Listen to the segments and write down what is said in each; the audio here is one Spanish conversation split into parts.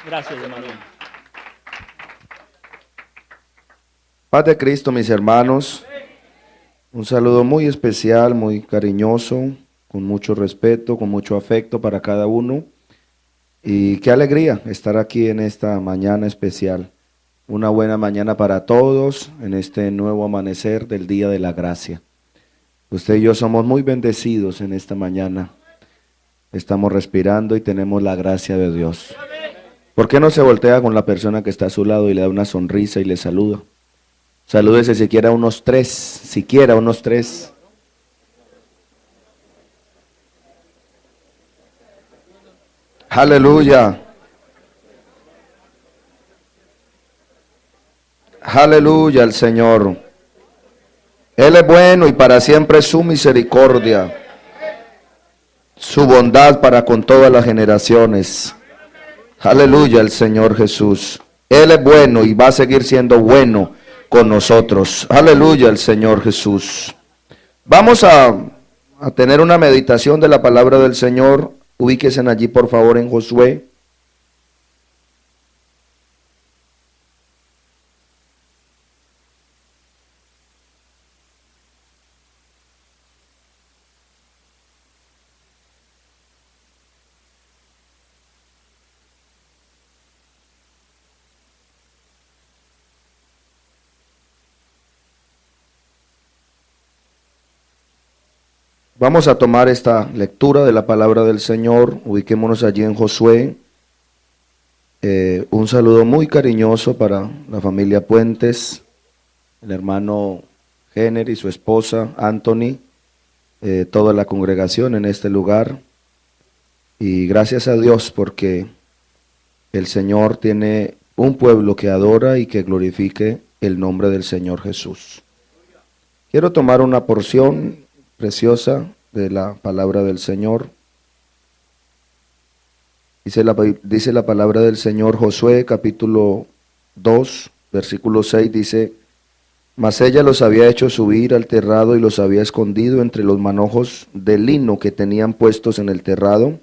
Gracias, hermano. Paz de Cristo, mis hermanos. Un saludo muy especial, muy cariñoso, con mucho respeto, con mucho afecto para cada uno. Y qué alegría estar aquí en esta mañana especial. Una buena mañana para todos en este nuevo amanecer del Día de la Gracia. Usted y yo somos muy bendecidos en esta mañana. Estamos respirando y tenemos la gracia de Dios. ¿Por qué no se voltea con la persona que está a su lado y le da una sonrisa y le saluda? Salúdese siquiera unos tres. Aleluya. Aleluya al Señor. Él es bueno y para siempre es su misericordia, su bondad para con todas las generaciones. Aleluya al Señor Jesús. Él es bueno y va a seguir siendo bueno con nosotros. Aleluya al Señor Jesús. Vamos a tener una meditación de la palabra del Señor. Ubíquense allí por favor en Josué. Vamos a tomar esta lectura de la palabra del Señor. Ubiquémonos allí en Josué. Un saludo muy cariñoso para la familia Puentes, el hermano Jenner y su esposa Anthony, toda la congregación en este lugar. Y gracias a Dios porque el Señor tiene un pueblo que adora y que glorifique el nombre del Señor Jesús. Quiero tomar una porción preciosa de la palabra del Señor. Dice la palabra del Señor, Josué capítulo 2, versículo 6, dice: Mas ella los había hecho subir al terrado y los había escondido entre los manojos de lino que tenían puestos en el terrado.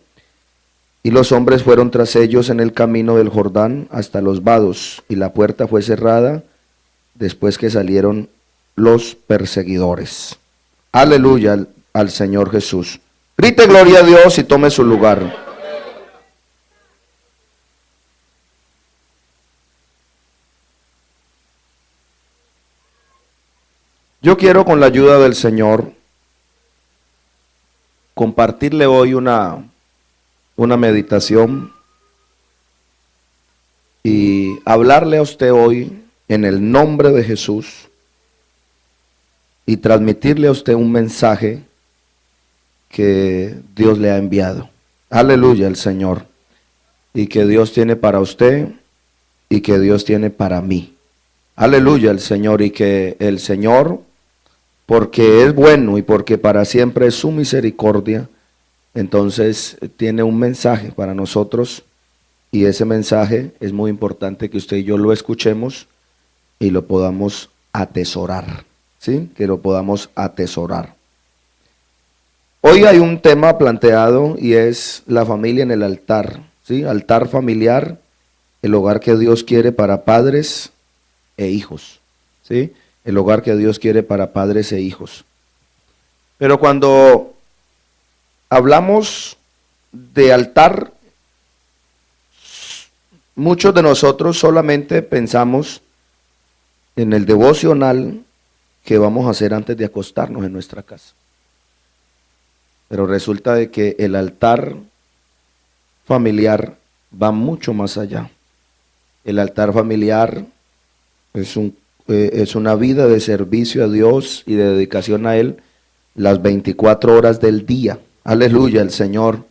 Y los hombres fueron tras ellos en el camino del Jordán hasta los vados, y la puerta fue cerrada después que salieron los perseguidores. Aleluya al Señor Jesús. Grite gloria a Dios y tome su lugar. Yo quiero, con la ayuda del Señor, compartirle hoy una meditación y hablarle a usted hoy en el nombre de Jesús y transmitirle a usted un mensaje que Dios le ha enviado. Aleluya al Señor. Y que Dios tiene para usted y que Dios tiene para mí. Aleluya al Señor. Y que el Señor, porque es bueno y porque para siempre es su misericordia, entonces tiene un mensaje para nosotros. Y ese mensaje es muy importante que usted y yo lo escuchemos y lo podamos atesorar. ¿Sí? Que lo podamos atesorar. Hoy hay un tema planteado y es la familia en el altar. ¿Sí? Altar familiar, el hogar que Dios quiere para padres e hijos. ¿Sí? El hogar que Dios quiere para padres e hijos. Pero cuando hablamos de altar, muchos de nosotros solamente pensamos en el devocional que vamos a hacer antes de acostarnos en nuestra casa. Pero resulta de que el altar familiar va mucho más allá. El altar familiar es una vida de servicio a Dios y de dedicación a Él las 24 horas del día. Aleluya al Señor.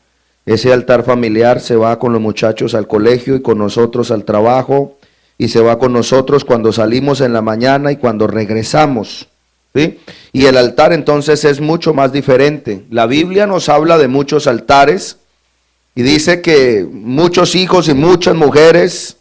Ese altar familiar se va con los muchachos al colegio y con nosotros al trabajo, y se va con nosotros cuando salimos en la mañana y cuando regresamos. ¿Sí? Y el altar entonces es mucho más diferente. La Biblia nos habla de muchos altares y dice que muchos hijos y muchas mujeres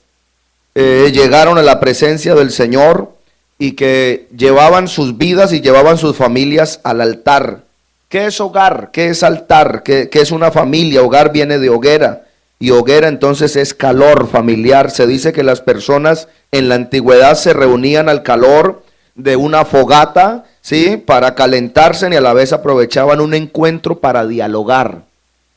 llegaron a la presencia del Señor y que llevaban sus vidas y llevaban sus familias al altar. ¿Qué es hogar? ¿Qué es altar? ¿Qué es una familia? Hogar viene de hoguera y hoguera entonces es calor familiar. Se dice que las personas en la antigüedad se reunían al calor de una fogata, ¿sí?, para calentarse, y a la vez aprovechaban un encuentro para dialogar,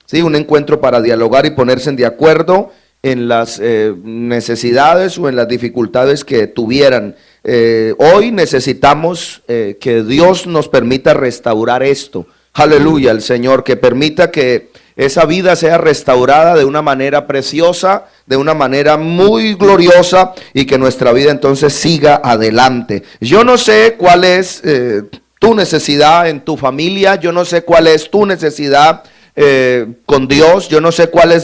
¿sí?, un encuentro para dialogar y ponerse de acuerdo en las necesidades o en las dificultades que tuvieran. Hoy necesitamos que Dios nos permita restaurar esto. Aleluya, el Señor, que permita que esa vida sea restaurada de una manera preciosa, de una manera muy gloriosa, y que nuestra vida entonces siga adelante. Yo no sé cuál es tu necesidad en tu familia, yo no sé cuál es tu necesidad con Dios, yo no sé cuál es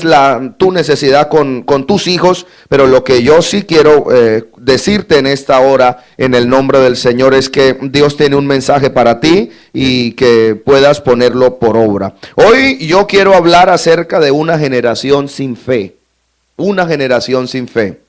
tu necesidad con tus hijos, pero lo que yo sí quiero decirte en esta hora, en el nombre del Señor, es que Dios tiene un mensaje para ti y que puedas ponerlo por obra. Hoy yo quiero hablar acerca de una generación sin fe, una generación sin fe.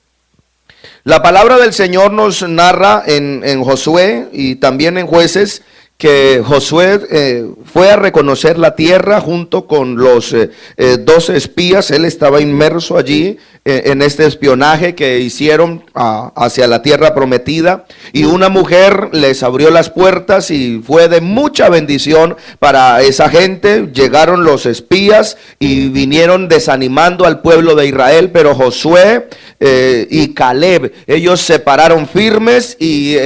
La palabra del Señor nos narra en Josué y también en Jueces, que Josué fue a reconocer la tierra junto con los 12 espías. Él estaba inmerso allí en este espionaje que hicieron hacia la tierra prometida, y una mujer les abrió las puertas y fue de mucha bendición para esa gente. Llegaron los espías y vinieron desanimando al pueblo de Israel, pero Josué y Caleb, ellos se pararon firmes y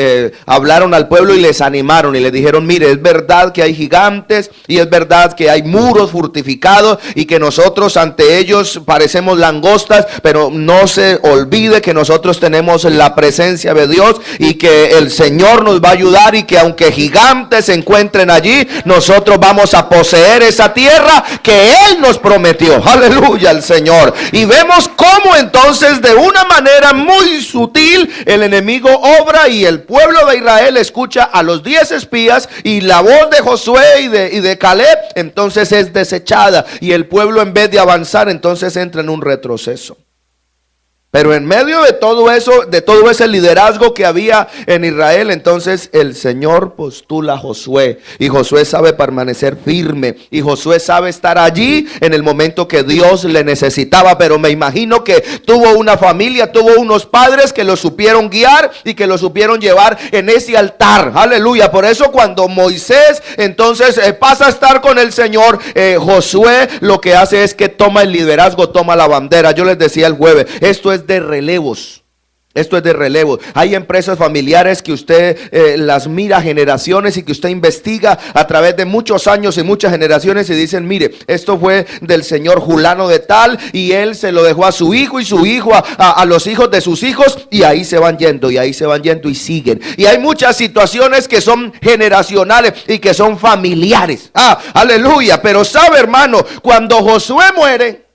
hablaron al pueblo y les animaron y les dijeron: mire, es verdad que hay gigantes y es verdad que hay muros fortificados y que nosotros ante ellos parecemos langostas, pero no se olvide que nosotros tenemos la presencia de Dios y que el Señor nos va a ayudar, y que aunque gigantes se encuentren allí, nosotros vamos a poseer esa tierra que Él nos prometió. Aleluya al Señor. Y vemos cómo entonces de una manera muy sutil el enemigo obra, y el pueblo de Israel escucha a los 10 espías, y la voz de Josué y de Caleb entonces es desechada, y el pueblo, en vez de avanzar, entonces entra en un retroceso. Pero en medio de todo eso, de todo ese liderazgo que había en Israel, entonces el Señor postula a Josué, y Josué sabe permanecer firme, y Josué sabe estar allí en el momento que Dios le necesitaba. Pero me imagino que tuvo una familia, tuvo unos padres que lo supieron guiar y que lo supieron llevar en ese altar. Aleluya. Por eso cuando Moisés entonces pasa a estar con el Señor, Josué lo que hace es que toma el liderazgo, toma la bandera. Yo les decía el jueves, esto es de relevos. Esto es de relevo. Hay empresas familiares que usted las mira generaciones, y que usted investiga a través de muchos años y muchas generaciones, y dicen: mire, esto fue del señor Julano de tal, y él se lo dejó a su hijo, y su hijo a los hijos de sus hijos, y ahí se van yendo, y ahí se van yendo, y siguen. Y hay muchas situaciones que son generacionales y que son familiares. Aleluya. Pero sabe, hermano, cuando Josué muere,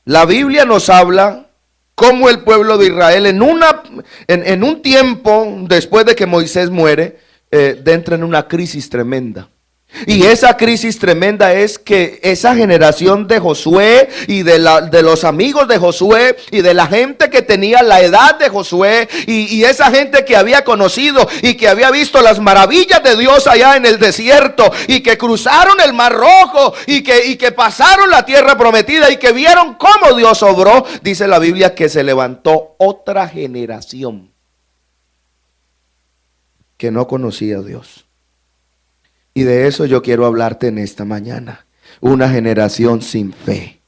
la Biblia nos habla cómo el pueblo de Israel en un tiempo después de que Moisés muere, entra en una crisis tremenda. Y esa crisis tremenda es que esa generación de Josué y de los amigos de Josué y de la gente que tenía la edad de Josué y esa gente que había conocido y que había visto las maravillas de Dios allá en el desierto, y que cruzaron el Mar Rojo y que pasaron la tierra prometida y que vieron cómo Dios obró, dice la Biblia que se levantó otra generación que no conocía a Dios. Y de eso yo quiero hablarte en esta mañana. Una generación sin fe.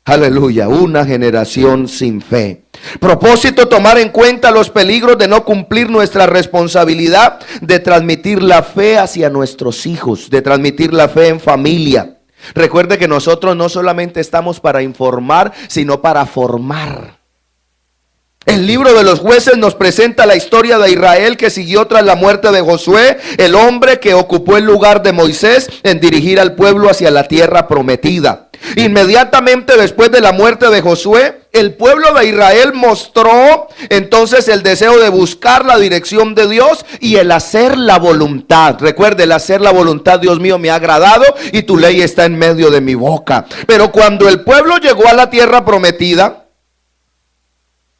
Aleluya, una generación sin fe. Propósito: tomar en cuenta los peligros de no cumplir nuestra responsabilidad de transmitir la fe hacia nuestros hijos, de transmitir la fe en familia. Recuerde que nosotros no solamente estamos para informar, sino para formar. El libro de los Jueces nos presenta la historia de Israel que siguió tras la muerte de Josué, el hombre que ocupó el lugar de Moisés en dirigir al pueblo hacia la tierra prometida. Inmediatamente después de la muerte de Josué, el pueblo de Israel mostró entonces el deseo de buscar la dirección de Dios y el hacer la voluntad. Recuerde, el hacer la voluntad: Dios mío, me ha agradado y tu ley está en medio de mi boca. Pero cuando el pueblo llegó a la tierra prometida,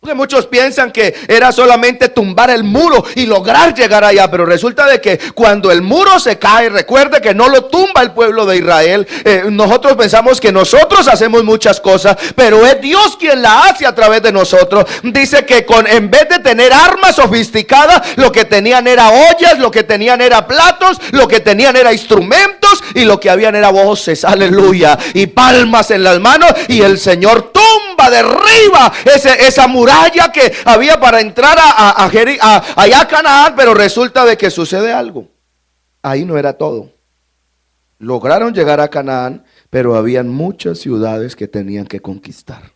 Porque muchos piensan que era solamente tumbar el muro y lograr llegar allá, pero resulta de que cuando el muro se cae, recuerde que no lo tumba el pueblo de Israel. Nosotros pensamos que nosotros hacemos muchas cosas, pero es Dios quien la hace a través de nosotros. Dice que en vez de tener armas sofisticadas, lo que tenían era ollas, lo que tenían era platos, lo que tenían era instrumentos y lo que habían era voces, aleluya, y palmas en las manos, y el Señor tumba, derriba esa muralla que había para entrar allá a Canaán. Pero resulta de que sucede algo. Ahí no era todo. Lograron llegar a Canaán, pero habían muchas ciudades que tenían que conquistar.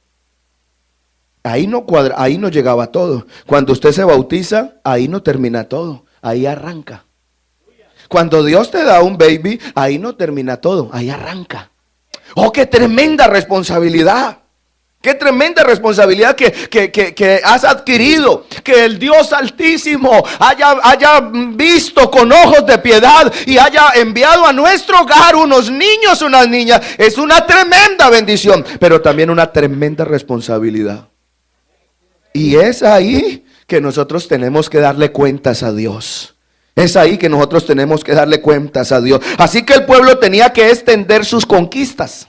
Ahí no llegaba todo. Cuando usted se bautiza, ahí no termina todo, ahí arranca. Cuando Dios te da un baby, ahí no termina todo, ahí arranca. Oh, qué tremenda responsabilidad. Qué tremenda responsabilidad que has adquirido. Que el Dios Altísimo haya visto con ojos de piedad y haya enviado a nuestro hogar unos niños, unas niñas. Es una tremenda bendición, pero también una tremenda responsabilidad. Y es ahí que nosotros tenemos que darle cuentas a Dios. Es ahí que nosotros tenemos que darle cuentas a Dios. Así que el pueblo tenía que extender sus conquistas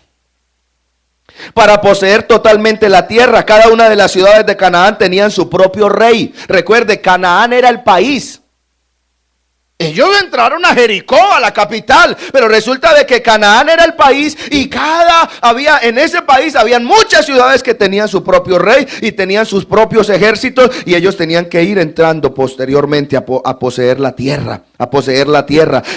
para poseer totalmente la tierra. Cada una de las ciudades de Canaán tenían su propio rey. Recuerde, Canaán era el país. Ellos entraron a Jericó, a la capital, pero resulta de que Canaán era el país y en ese país habían muchas ciudades que tenían su propio rey y tenían sus propios ejércitos, y ellos tenían que ir entrando posteriormente a poseer la tierra,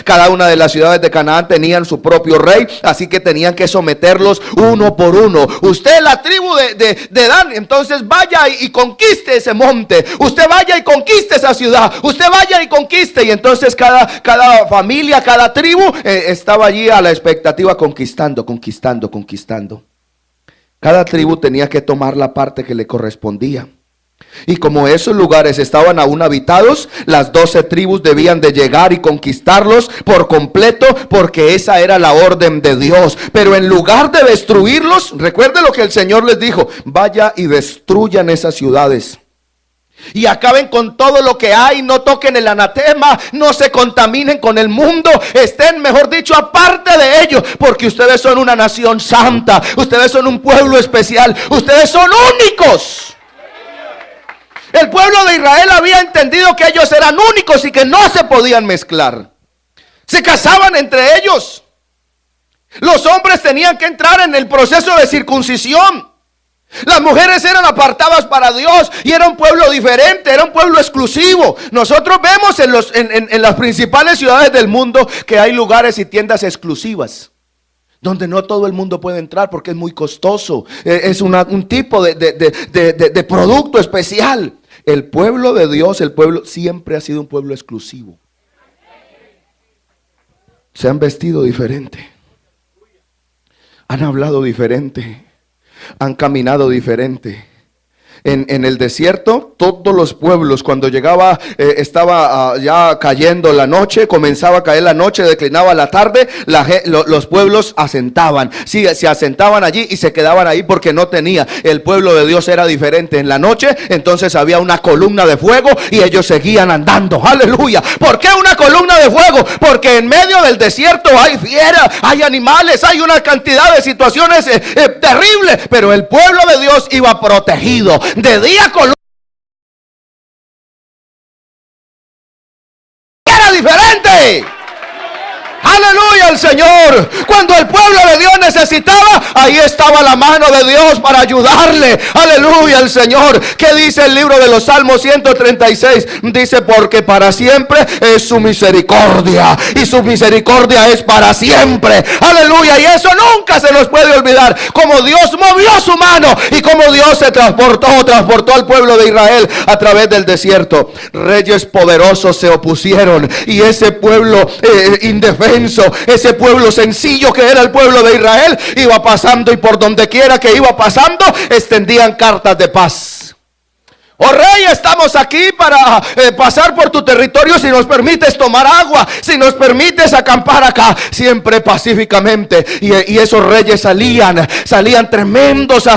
Cada una de las ciudades de Canaán tenían su propio rey, así que tenían que someterlos uno por uno. Usted, la tribu de Dan, entonces vaya y conquiste ese monte. Usted vaya y conquiste esa ciudad. Usted vaya y conquiste, y entonces cada familia, cada tribu estaba allí a la expectativa, conquistando. Cada tribu tenía que tomar la parte que le correspondía. Y como esos lugares estaban aún habitados, las 12 tribus debían de llegar y conquistarlos por completo, porque esa era la orden de Dios. Pero en lugar de destruirlos, recuerde lo que el Señor les dijo: vaya y destruyan esas ciudades y acaben con todo lo que hay. No toquen el anatema, no se contaminen con el mundo, estén, mejor dicho, aparte de ellos, porque ustedes son una nación santa, ustedes son un pueblo especial, ustedes son únicos. El pueblo de Israel había entendido que ellos eran únicos y que no se podían mezclar. Se casaban entre ellos. Los hombres tenían que entrar en el proceso de circuncisión. Las mujeres eran apartadas para Dios y era un pueblo diferente, era un pueblo exclusivo. Nosotros vemos en las principales ciudades del mundo que hay lugares y tiendas exclusivas, donde no todo el mundo puede entrar porque es muy costoso. Es un tipo de producto especial. El pueblo de Dios, el pueblo siempre ha sido un pueblo exclusivo. Se han vestido diferente, han hablado diferente, han caminado diferente. En el desierto, todos los pueblos, cuando llegaba, estaba ya cayendo la noche, comenzaba a caer la noche, declinaba la tarde, los pueblos asentaban. Sí, se asentaban allí y se quedaban ahí porque no tenía. El pueblo de Dios era diferente. En la noche, entonces había una columna de fuego y ellos seguían andando. Aleluya. ¿Por qué una columna de fuego? Porque en medio del desierto hay fieras, hay animales, hay una cantidad de situaciones terribles, pero el pueblo de Dios iba protegido. De día columna era diferente. Aleluya al Señor. Cuando el pueblo de Dios necesitaba, ahí estaba la mano de Dios para ayudarle. Aleluya al Señor. ¿Qué dice el libro de los Salmos 136? Dice: porque para siempre es su misericordia y su misericordia es para siempre. Aleluya. Y eso nunca se nos puede olvidar. Como Dios movió su mano y como Dios se transportó al pueblo de Israel a través del desierto. Reyes poderosos se opusieron y ese pueblo indefenso, ese pueblo sencillo que era el pueblo de Israel, iba pasando, y por donde quiera que iba pasando extendían cartas de paz. Oh rey, estamos aquí para pasar por tu territorio. Si nos permites tomar agua, si nos permites acampar acá, siempre pacíficamente. Y esos reyes salían tremendos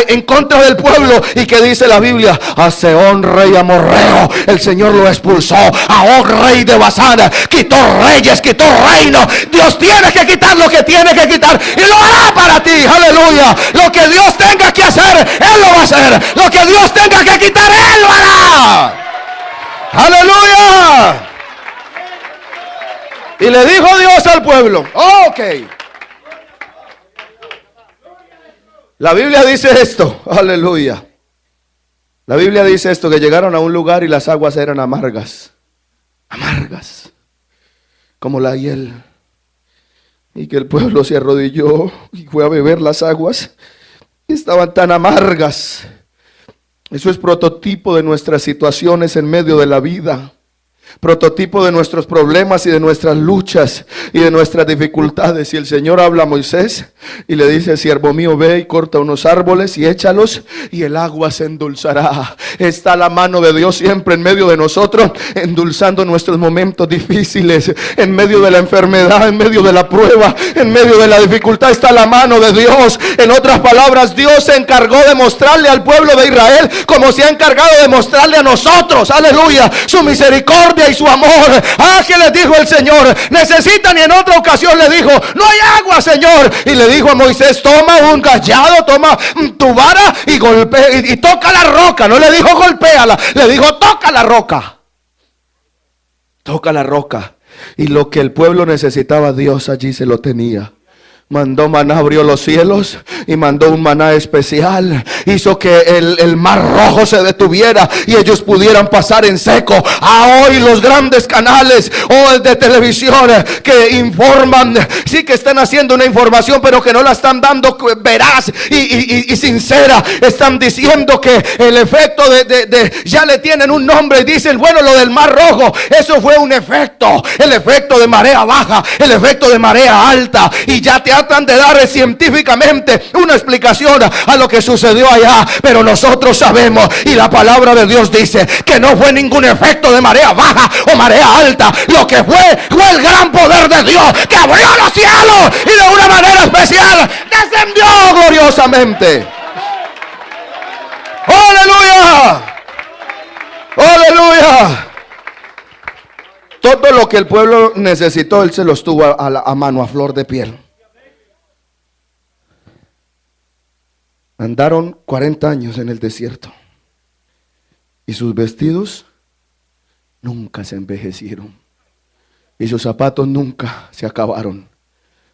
en contra del pueblo. ¿Y qué dice la Biblia? A Sehón, rey amorreo, el Señor lo expulsó. A Og, rey de Basán, quitó reyes, quitó reino. Dios tiene que quitar lo que tiene que quitar, y lo hará para ti. Aleluya. Lo que Dios tenga que hacer, Él lo va a hacer. Lo que Dios tenga que quitar, Él lo hará. Aleluya. Y le dijo Dios al pueblo, ok. La Biblia dice esto, aleluya. La Biblia dice esto, que llegaron a un lugar y las aguas eran amargas. Amargas, como la hiel. Y que el pueblo se arrodilló y fue a beber las aguas. Y estaban tan amargas. Eso es prototipo de nuestras situaciones en medio de la vida. Prototipo de nuestros problemas y de nuestras luchas y de nuestras dificultades. Y el Señor habla a Moisés y le dice: siervo mío, ve y corta unos árboles y échalos, y el agua se endulzará. Está la mano de Dios siempre en medio de nosotros, endulzando nuestros momentos difíciles. En medio de la enfermedad, en medio de la prueba, en medio de la dificultad, está la mano de Dios. En otras palabras, Dios se encargó de mostrarle al pueblo de Israel, como se ha encargado de mostrarle a nosotros, aleluya, su misericordia y su amor. ¿Qué les dijo el Señor? Necesitan. Y en otra ocasión le dijo: no hay agua, Señor. Y le dijo a Moisés: toma un cayado, toma tu vara y golpea y toca la roca. No le dijo golpéala, le dijo toca la roca. Toca la roca. Y lo que el pueblo necesitaba, Dios allí se lo tenía. Mandó maná, abrió los cielos y mandó un maná especial. Hizo que el mar rojo se detuviera y ellos pudieran pasar en seco. Hoy los grandes canales de televisión que informan, sí que están haciendo una información, pero que no la están dando veraz y sincera. Están diciendo que el efecto ya le tienen un nombre y dicen: bueno, lo del mar rojo, eso fue un efecto. El efecto de marea baja, el efecto de marea alta. Y ya tratan de dar científicamente una explicación a lo que sucedió allá, pero nosotros sabemos, y la palabra de Dios dice que no fue ningún efecto de marea baja o marea alta. Lo que fue el gran poder de Dios, que abrió los cielos y de una manera especial descendió gloriosamente. ¡Aleluya! ¡Aleluya! Todo lo que el pueblo necesitó, Él se los tuvo a mano, a flor de piel. Andaron 40 años en el desierto y sus vestidos nunca se envejecieron y sus zapatos nunca se acabaron.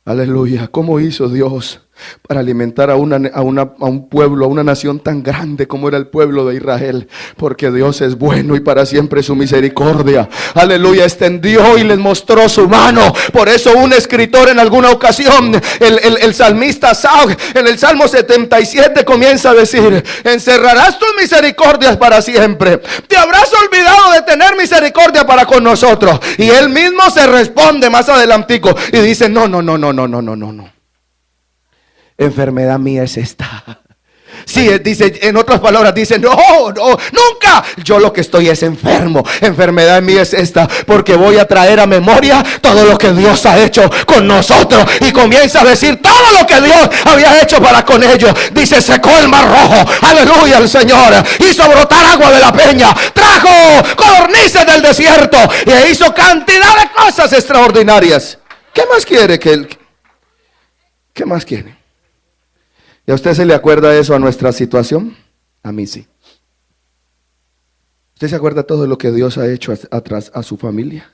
Aleluya. ¿Cómo hizo Dios para alimentar a un pueblo, a una nación tan grande como era el pueblo de Israel? Porque Dios es bueno y para siempre su misericordia. Aleluya. Extendió y les mostró su mano. Por eso un escritor en alguna ocasión, el salmista Asaf, en el Salmo 77 comienza a decir: encerrarás tus misericordias para siempre. Te habrás olvidado de tener misericordia para con nosotros. Y él mismo se responde más adelantico y dice: no. Enfermedad mía es esta. Sí, dice, en otras palabras dice: no, nunca. Yo lo que estoy es enfermo. Enfermedad mía es esta, porque voy a traer a memoria todo lo que Dios ha hecho con nosotros. Y comienza a decir todo lo que Dios había hecho para con ellos. Dice: secó el mar rojo. Aleluya, el Señor hizo brotar agua de la peña, trajo codornices del desierto y hizo cantidad de cosas extraordinarias. ¿Qué más quiere ¿Qué más quiere? ¿Y a usted se le acuerda eso a nuestra situación? A mí sí. ¿Usted se acuerda todo lo que Dios ha hecho atrás a su familia?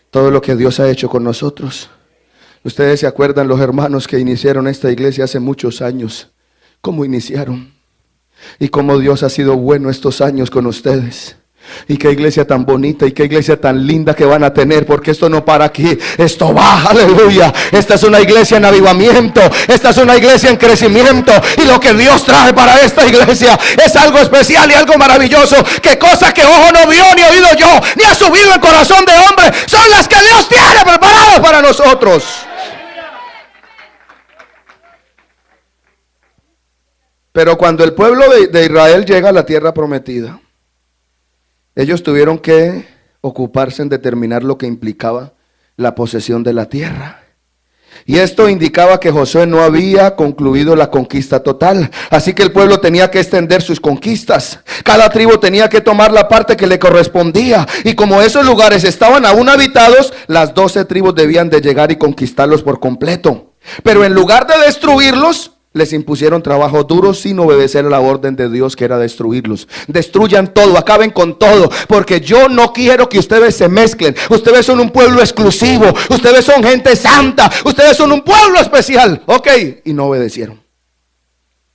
Todo lo que Dios ha hecho con nosotros. Ustedes se acuerdan, los hermanos que iniciaron esta iglesia hace muchos años, cómo iniciaron y cómo Dios ha sido bueno estos años con ustedes. Y qué iglesia tan bonita y qué iglesia tan linda que van a tener, porque esto no para aquí, esto va, aleluya. Esta es una iglesia en avivamiento, esta es una iglesia en crecimiento, y lo que Dios trae para esta iglesia es algo especial y algo maravilloso, que cosas que ojo no vio, ni oído yo, ni ha subido el corazón de hombre, son las que Dios tiene preparadas para nosotros. Pero cuando el pueblo de Israel llega a la tierra prometida, Ellos tuvieron que ocuparse en determinar lo que implicaba la posesión de la tierra. Y esto indicaba que Josué no había concluido la conquista total. Así que el pueblo tenía que extender sus conquistas. Cada tribu tenía que tomar la parte que le correspondía. Y como esos lugares estaban aún habitados, las 12 tribus debían de llegar y conquistarlos por completo. Pero en lugar de destruirlos, les impusieron trabajo duro sin obedecer a la orden de Dios, que era destruirlos. Destruyan todo, acaben con todo, porque yo no quiero que ustedes se mezclen. Ustedes son un pueblo exclusivo, ustedes son gente santa, ustedes son un pueblo especial. Ok, y no obedecieron.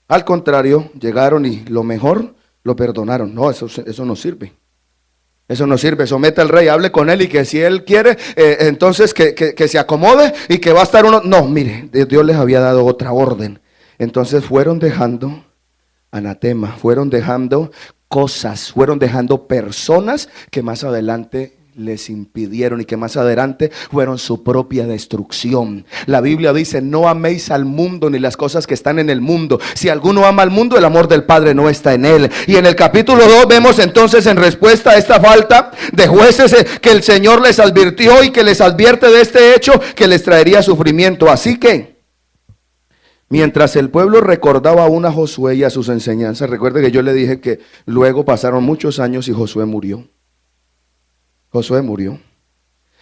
Al contrario, llegaron y lo mejor lo perdonaron. No, eso no sirve. Eso no sirve. Somete al rey, hable con él, y que si él quiere, entonces que se acomode y que va a estar uno. No, mire, Dios les había dado otra orden. Entonces fueron dejando anatema, fueron dejando cosas, fueron dejando personas que más adelante les impidieron y que más adelante fueron su propia destrucción. La Biblia dice: no améis al mundo ni las cosas que están en el mundo. Si alguno ama al mundo, el amor del Padre no está en él. Y en el capítulo 2 vemos entonces, en respuesta a esta falta de jueces, que el Señor les advirtió y que les advierte de este hecho que les traería sufrimiento. Así que mientras el pueblo recordaba aún a Josué y a sus enseñanzas, recuerde que yo le dije que luego pasaron muchos años y Josué murió. Josué murió.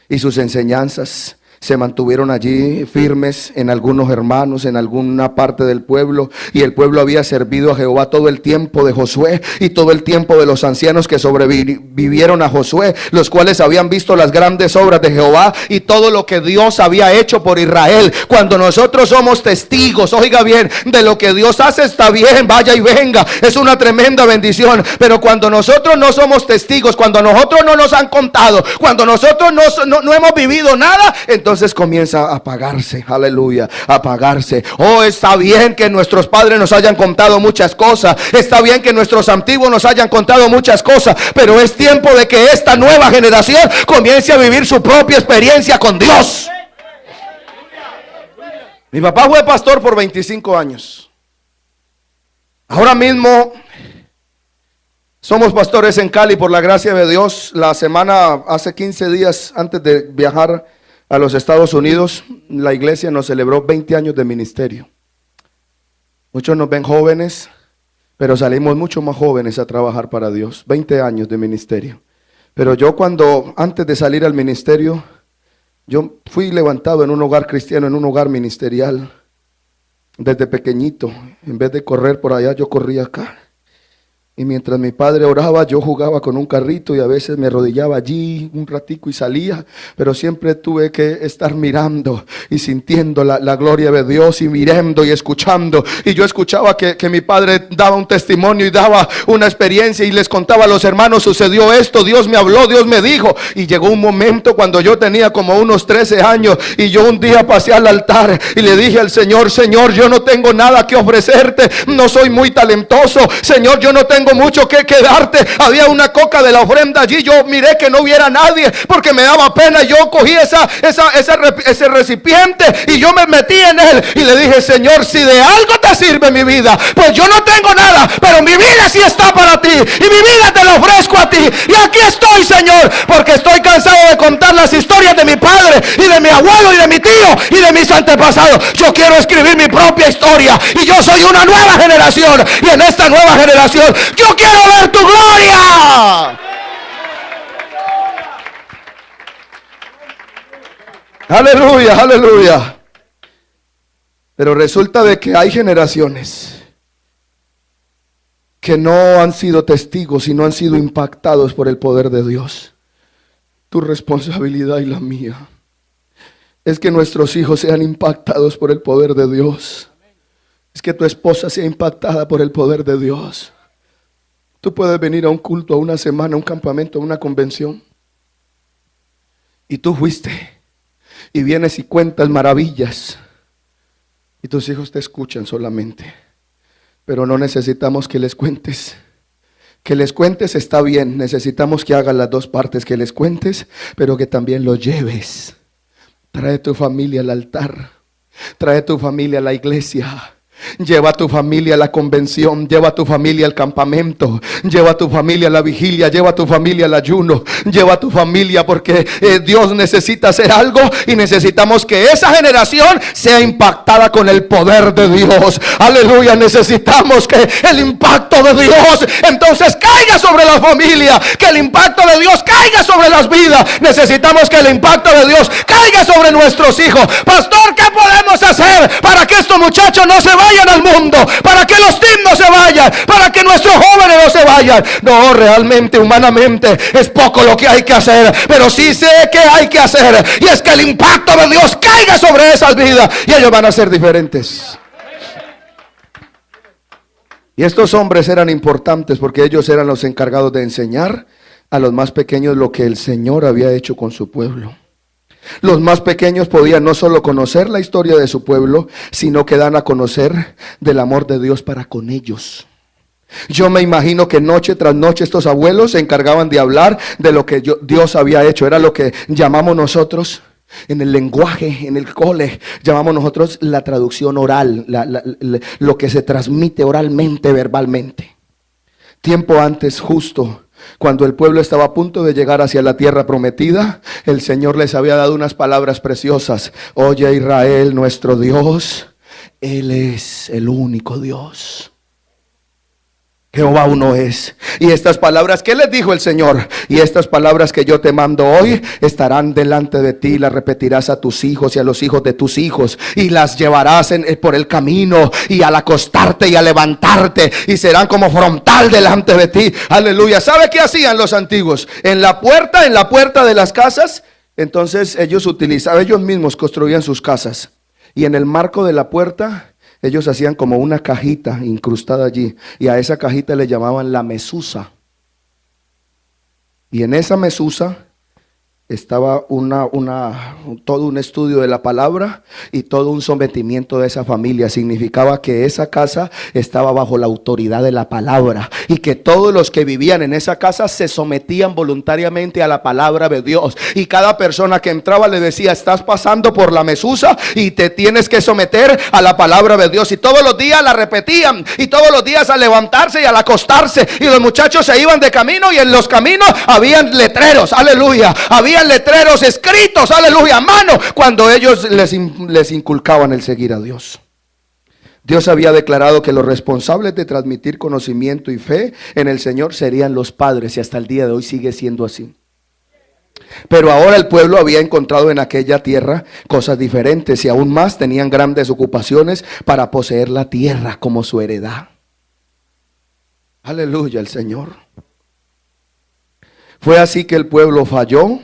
Y sus enseñanzas se mantuvieron allí firmes en algunos hermanos, en alguna parte del pueblo. Y el pueblo había servido a Jehová todo el tiempo de Josué y todo el tiempo de los ancianos que sobrevivieron a Josué, los cuales habían visto las grandes obras de Jehová y todo lo que Dios había hecho por Israel. Cuando nosotros somos testigos, oiga bien, de lo que Dios hace, está bien, vaya y venga, es una tremenda bendición. Pero cuando nosotros no somos testigos, cuando nosotros no nos han contado, cuando nosotros no hemos vivido nada, entonces comienza a apagarse. Aleluya, a apagarse. Oh, está bien que nuestros padres nos hayan contado muchas cosas, está bien que nuestros antiguos nos hayan contado muchas cosas, pero es tiempo de que esta nueva generación comience a vivir su propia experiencia con Dios. Mi papá fue pastor por 25 años. Ahora mismo somos pastores en Cali por la gracia de Dios. La semana, hace 15 días antes de viajar a los Estados Unidos, la iglesia nos celebró 20 años de ministerio. Muchos nos ven jóvenes, pero salimos mucho más jóvenes a trabajar para Dios. 20 años de ministerio. Pero yo, antes de salir al ministerio, yo fui levantado en un hogar cristiano, en un hogar ministerial. Desde pequeñito, en vez de correr por allá, yo corría acá. Y mientras mi padre oraba, yo jugaba con un carrito y a veces me arrodillaba allí un ratico y salía. Pero siempre tuve que estar mirando y sintiendo la gloria de Dios, y mirando y escuchando. Y yo escuchaba que mi padre daba un testimonio y daba una experiencia y les contaba a los hermanos: sucedió esto, Dios me habló, Dios me dijo. Y llegó un momento cuando yo tenía como unos 13 años y yo un día pasé al altar y le dije al Señor: Señor, yo no tengo nada que ofrecerte, no soy muy talentoso, Señor, yo no tengo mucho que darte. Había una coca de la ofrenda allí, yo miré que no hubiera nadie porque me daba pena. Yo cogí ese recipiente y yo me metí en él y le dije: Señor, si de algo te sirve mi vida, pues yo no tengo nada, pero mi vida sí está para ti y mi vida te la ofrezco a ti. Y aquí estoy, Señor, porque estoy cansado de contar las historias de mi padre y de mi abuelo y de mi tío y de mis antepasados. Yo quiero escribir mi propia historia y yo soy una nueva generación, y en esta nueva generación yo quiero ver tu gloria. Aleluya, aleluya. Pero resulta de que hay generaciones que no han sido testigos y no han sido impactados por el poder de Dios. Tu responsabilidad y la mía es que nuestros hijos sean impactados por el poder de Dios. Es que tu esposa sea impactada por el poder de Dios. Tú puedes venir a un culto, a una semana, a un campamento, a una convención, y tú fuiste y vienes y cuentas maravillas y tus hijos te escuchan solamente. Pero no necesitamos que les cuentes. Que les cuentes está bien, necesitamos que hagas las dos partes, que les cuentes, pero que también los lleves. Trae tu familia al altar, trae tu familia a la iglesia. Lleva a tu familia a la convención, lleva a tu familia al campamento, lleva a tu familia a la vigilia, lleva a tu familia al ayuno, lleva a tu familia, porque Dios necesita hacer algo y necesitamos que esa generación sea impactada con el poder de Dios. Aleluya, necesitamos que el impacto de Dios entonces caiga sobre la familia, que el impacto de Dios caiga sobre las vidas. Necesitamos que el impacto de Dios caiga sobre nuestros hijos. Pastor, ¿qué podemos hacer para que estos muchachos no se vayan al mundo, para que los teens no se vayan, para que nuestros jóvenes no se vayan? No, realmente, humanamente es poco lo que hay que hacer, pero sí sé que hay que hacer, y es que el impacto de Dios caiga sobre esas vidas y ellos van a ser diferentes. Y estos hombres eran importantes porque ellos eran los encargados de enseñar a los más pequeños lo que el Señor había hecho con su pueblo. Los más pequeños podían no solo conocer la historia de su pueblo, sino que dan a conocer del amor de Dios para con ellos. Yo me imagino que noche tras noche estos abuelos se encargaban de hablar de lo que Dios había hecho. Era lo que llamamos nosotros en el lenguaje, en el cole, llamamos nosotros la traducción oral, lo que se transmite oralmente, verbalmente. Tiempo antes, justo cuando el pueblo estaba a punto de llegar hacia la tierra prometida, el Señor les había dado unas palabras preciosas. Oye, Israel, nuestro Dios, Él es el único Dios. Jehová uno es. Y estas palabras, ¿qué les dijo el Señor? Y estas palabras que yo te mando hoy estarán delante de ti, las repetirás a tus hijos y a los hijos de tus hijos, y las llevarás por el camino, y al acostarte y a levantarte, y serán como frontal delante de ti. Aleluya. ¿Sabe qué hacían los antiguos? En la puerta de las casas, entonces ellos mismos construían sus casas, y en el marco de la puerta ellos hacían como una cajita incrustada allí, y a esa cajita le llamaban la mesusa. Y en esa mesusa estaba todo un estudio de la palabra y todo un sometimiento de esa familia. Significaba que esa casa estaba bajo la autoridad de la palabra, y que todos los que vivían en esa casa se sometían voluntariamente a la palabra de Dios. Y cada persona que entraba le decía: estás pasando por la mesusa y te tienes que someter a la palabra de Dios. Y todos los días la repetían, y todos los días al levantarse y al acostarse, y los muchachos se iban de camino, y en los caminos habían letreros, aleluya, habían letreros escritos, aleluya, a mano, cuando ellos les inculcaban el seguir a Dios. Dios había declarado que los responsables de transmitir conocimiento y fe en el Señor serían los padres, y hasta el día de hoy sigue siendo así. Pero ahora el pueblo había encontrado en aquella tierra cosas diferentes, y aún más tenían grandes ocupaciones para poseer la tierra como su heredad. Aleluya al Señor. Fue así que el pueblo falló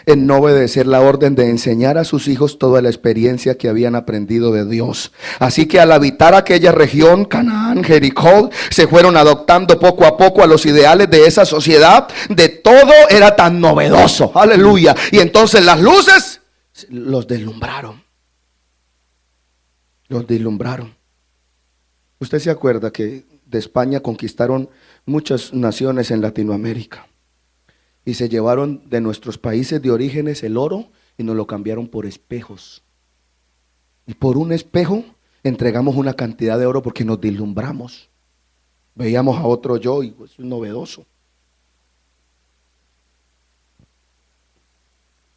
en no obedecer la orden de enseñar a sus hijos toda la experiencia que habían aprendido de Dios. Así que al habitar aquella región, Canaán, Jericó, se fueron adoptando poco a poco a los ideales de esa sociedad. De todo era tan novedoso, aleluya. Y entonces las luces los deslumbraron. Los deslumbraron. Usted se acuerda que de España conquistaron muchas naciones en Latinoamérica, y se llevaron de nuestros países de orígenes el oro y nos lo cambiaron por espejos. Y por un espejo entregamos una cantidad de oro porque nos deslumbramos. Veíamos a otro yo y pues, es novedoso.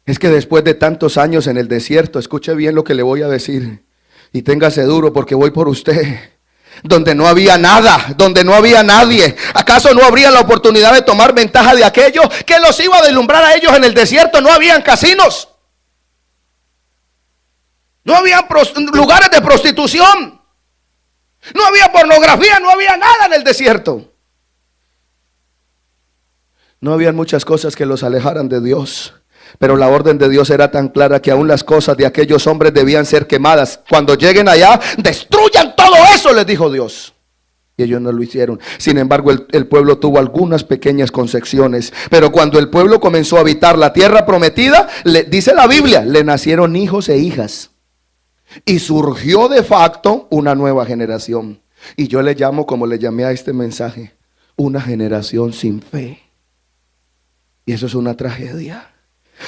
Es que después de tantos años en el desierto, escuche bien lo que le voy a decir y téngase duro porque voy por usted. Donde no había nada, donde no había nadie, ¿acaso no habría la oportunidad de tomar ventaja de aquello que los iba a deslumbrar a ellos en el desierto? No habían casinos, no había lugares de prostitución, no había pornografía, no había nada en el desierto. No habían muchas cosas que los alejaran de Dios, pero la orden de Dios era tan clara que aún las cosas de aquellos hombres debían ser quemadas. Cuando lleguen allá, destruyan todo eso, les dijo Dios. Y ellos no lo hicieron. Sin embargo, el pueblo tuvo algunas pequeñas concesiones. Pero cuando el pueblo comenzó a habitar la tierra prometida, dice la Biblia, le nacieron hijos e hijas. Y surgió de facto una nueva generación. Y yo le llamo, como le llamé a este mensaje, una generación sin fe. Y eso es una tragedia.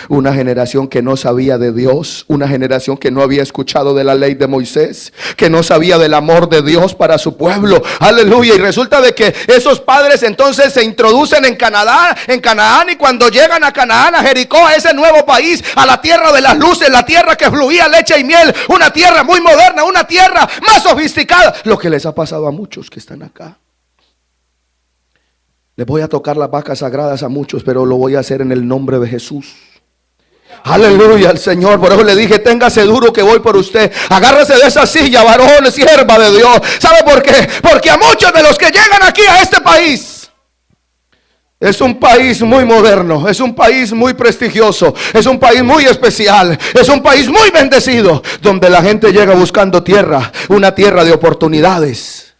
Una generación que no sabía de Dios, una generación que no había escuchado de la ley de Moisés, que no sabía del amor de Dios para su pueblo. Aleluya. Y resulta de que esos padres entonces se introducen en Canaán, y cuando llegan a Canaán, a Jericó, a ese nuevo país, a la tierra de las luces, la tierra que fluía leche y miel, una tierra muy moderna, una tierra más sofisticada, lo que les ha pasado a muchos que están acá. Les voy a tocar las vacas sagradas a muchos, pero lo voy a hacer en el nombre de Jesús. Aleluya al Señor. Por eso le dije: téngase duro que voy por usted. Agárrese de esa silla, varón, sierva de Dios. ¿Sabe por qué? Porque a muchos de los que llegan aquí a este país, es un país muy moderno, es un país muy prestigioso, es un país muy especial, es un país muy bendecido, donde la gente llega buscando tierra, una tierra de oportunidades,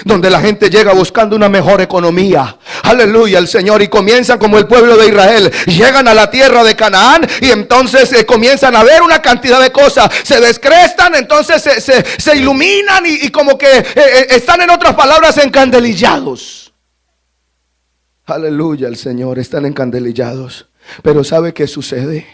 donde la gente llega buscando una mejor economía. Aleluya al Señor. Y comienzan como el pueblo de Israel, llegan a la tierra de Canaán, y entonces comienzan a ver una cantidad de cosas, se descrestan, entonces se iluminan, y como que están, en otras palabras, encandilillados. Aleluya al Señor, están encandilillados. Pero ¿sabe qué sucede?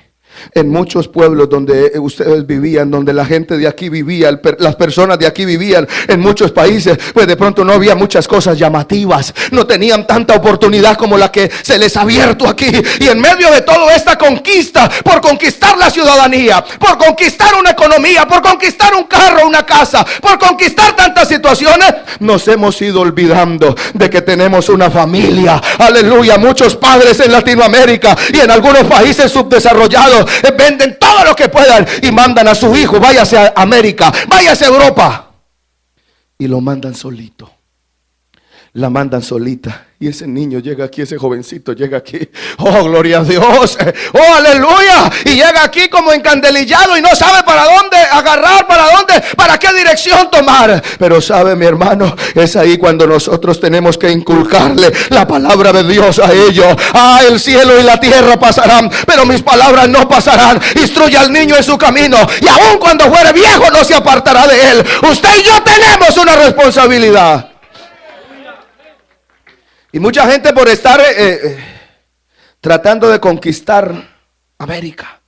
En muchos pueblos donde ustedes vivían, donde la gente de aquí vivía, las personas de aquí vivían, en muchos países, pues de pronto no había muchas cosas llamativas, no tenían tanta oportunidad como la que se les ha abierto aquí. Y en medio de toda esta conquista, por conquistar la ciudadanía, por conquistar una economía, por conquistar un carro, una casa, por conquistar tantas situaciones, nos hemos ido olvidando de que tenemos una familia. Aleluya. Muchos padres en Latinoamérica y en algunos países subdesarrollados venden todo lo que puedan y mandan a su hijo: váyase a América, váyase a Europa, y lo mandan solito, la mandan solita. Y ese niño llega aquí, ese jovencito llega aquí, oh gloria a Dios, oh aleluya, y llega aquí como encandelillado y no sabe para dónde agarrar, para qué dirección tomar. Pero sabe, mi hermano, es ahí cuando nosotros tenemos que inculcarle la palabra de Dios a ellos. El cielo y la tierra pasarán, pero mis palabras no pasarán. Instruye al niño en su camino, y aun cuando fuere viejo no se apartará de él. Usted y yo tenemos una responsabilidad. Y mucha gente, por estar tratando de conquistar América,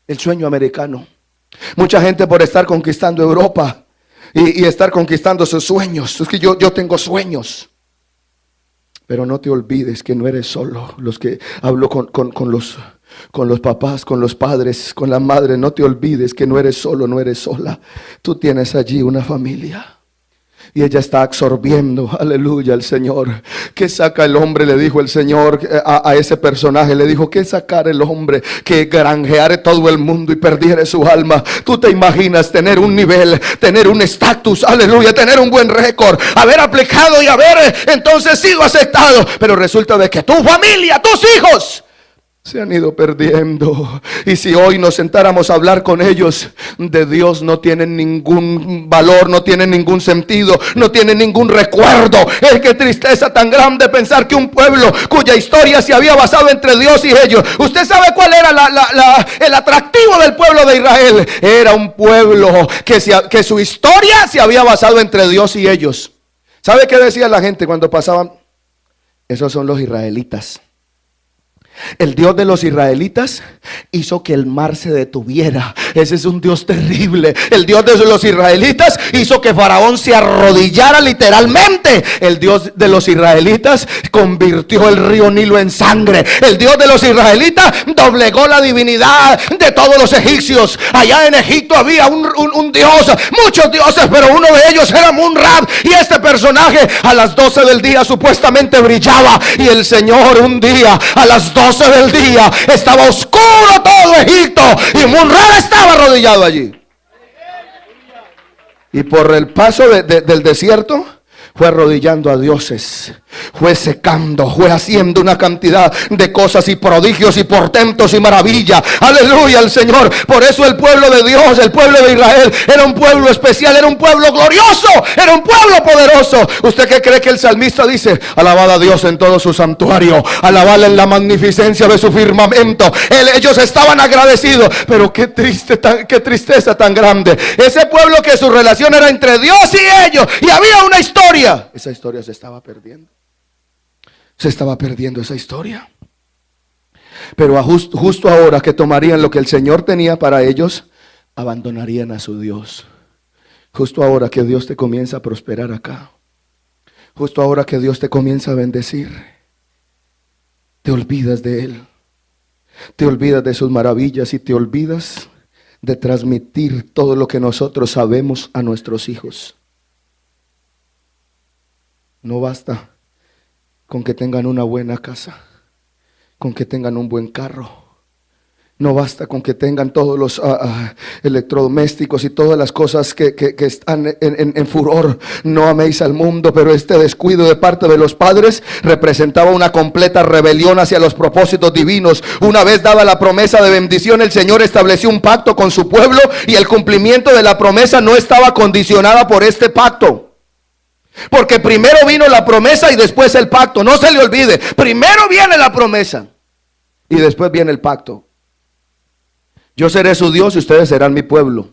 el sueño americano, mucha gente por estar conquistando Europa y estar conquistando sus sueños. Es que yo tengo sueños. Pero no te olvides que no eres solo. Los que hablo con los papás, con los padres, con la madre, no te olvides que no eres solo, no eres sola. Tú tienes allí una familia. Y ella está absorbiendo, aleluya, al Señor. ¿Qué saca el hombre? Le dijo el Señor a ese personaje. Le dijo: ¿qué sacar el hombre que granjeare todo el mundo y perdiere su alma? Tú te imaginas tener un nivel, tener un estatus, aleluya, tener un buen récord, haber aplicado y haber entonces sido aceptado, pero resulta de que tu familia, tus hijos se han ido perdiendo. Y si hoy nos sentáramos a hablar con ellos de Dios, no tienen ningún valor, no tienen ningún sentido, no tienen ningún recuerdo. Qué tristeza tan grande pensar que un pueblo cuya historia se había basado entre Dios y ellos. ¿Usted sabe cuál era el atractivo del pueblo de Israel? Era un pueblo que su historia se había basado entre Dios y ellos. ¿Sabe qué decía la gente cuando pasaban? Esos son los israelitas. El Dios de los israelitas hizo que el mar se detuviera. Ese es un Dios terrible. El Dios de los israelitas hizo que Faraón se arrodillara literalmente. El Dios de los israelitas convirtió el río Nilo en sangre. El Dios de los israelitas doblegó la divinidad de todos los egipcios. Allá en Egipto había un dios, muchos dioses, pero uno de ellos era Mun-Rab. Y este personaje a las 12 del día supuestamente brillaba. Y el Señor un día a las 12 del día estaba oscuro todo Egipto y Mun-Rab estaba arrodillado allí. Y por el paso del desierto fue arrodillando a dioses, fue secando, fue haciendo una cantidad de cosas y prodigios y portentos y maravillas. Aleluya al Señor. Por eso el pueblo de Dios, el pueblo de Israel, era un pueblo especial, era un pueblo glorioso, era un pueblo poderoso. ¿Usted qué cree que el salmista dice? Alabad a Dios en todo su santuario, alabadle en la magnificencia de su firmamento. Ellos estaban agradecidos, pero qué tristeza tan grande. Ese pueblo que su relación era entre Dios y ellos, y había una historia. Esa historia se estaba perdiendo. Se estaba perdiendo esa historia. Pero justo ahora que tomarían lo que el Señor tenía para ellos, abandonarían a su Dios. Justo ahora que Dios te comienza a prosperar acá, justo ahora que Dios te comienza a bendecir, te olvidas de Él, te olvidas de sus maravillas y te olvidas de transmitir todo lo que nosotros sabemos a nuestros hijos. No basta con que tengan una buena casa, con que tengan un buen carro. No basta con que tengan todos los electrodomésticos y todas las cosas que están en furor. No améis al mundo, pero este descuido de parte de los padres representaba una completa rebelión hacia los propósitos divinos. Una vez dada la promesa de bendición, el Señor estableció un pacto con su pueblo y el cumplimiento de la promesa no estaba condicionada por este pacto. Porque primero vino la promesa y después el pacto. No se le olvide, primero viene la promesa y después viene el pacto. Yo seré su Dios y ustedes serán mi pueblo.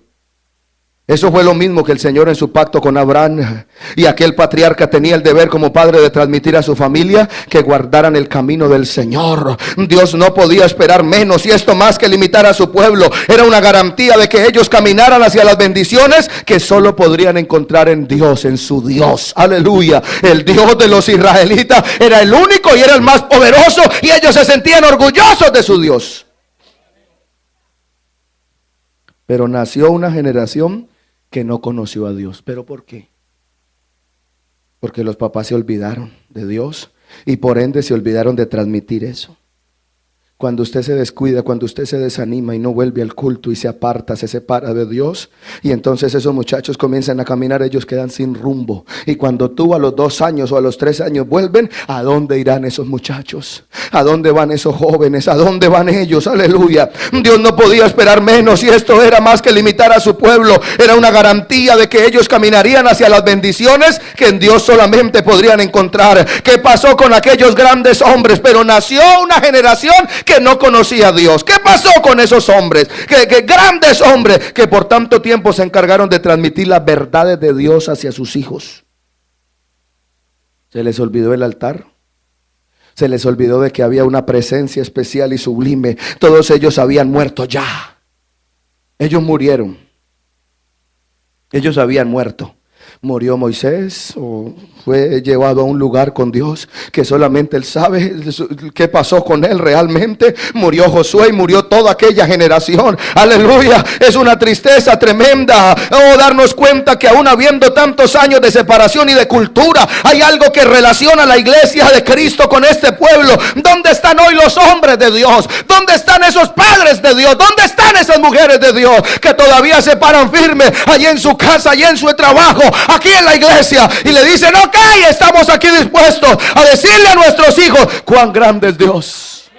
Eso fue lo mismo que el Señor en su pacto con Abraham, y aquel patriarca tenía el deber como padre de transmitir a su familia que guardaran el camino del Señor. Dios no podía esperar menos, y esto más que limitar a su pueblo, era una garantía de que ellos caminaran hacia las bendiciones que solo podrían encontrar en Dios, en su Dios. Aleluya. El Dios de los israelitas era el único y era el más poderoso, y ellos se sentían orgullosos de su Dios. Pero nació una generación que no conoció a Dios. ¿Pero por qué? Porque los papás se olvidaron de Dios y por ende se olvidaron de transmitir eso. Cuando usted se descuida, cuando usted se desanima y no vuelve al culto y se aparta, se separa de Dios, y entonces esos muchachos comienzan a caminar, ellos quedan sin rumbo. Y cuando tú a los 2 años o a los 3 años vuelven, ¿a dónde irán esos muchachos? ¿A dónde van esos jóvenes? ¿A dónde van ellos? Aleluya. Dios no podía esperar menos, y esto era más que limitar a su pueblo. Era una garantía de que ellos caminarían hacia las bendiciones que en Dios solamente podrían encontrar. ¿Qué pasó con aquellos grandes hombres? Pero nació una generación que no conocía a Dios. ¿Qué pasó con esos hombres? Que grandes hombres que por tanto tiempo se encargaron de transmitir las verdades de Dios hacia sus hijos. Se les olvidó el altar. Se les olvidó de que había una presencia especial y sublime. Todos ellos habían muerto ya. Ellos murieron. Ellos habían muerto. Murió Moisés o fue llevado a un lugar con Dios que solamente Él sabe qué pasó con él realmente. Murió Josué y murió toda aquella generación. Aleluya. Es una tristeza tremenda. Oh, darnos cuenta que aún habiendo tantos años de separación y de cultura, hay algo que relaciona la iglesia de Cristo con este pueblo. ¿Dónde están hoy los hombres de Dios? ¿Dónde están esos padres de Dios? ¿Dónde están esas mujeres de Dios que todavía se paran firmes allí en su casa, allí en su trabajo, aquí en la iglesia, y le dicen: ok, estamos aquí dispuestos a decirle a nuestros hijos cuán grande es Dios?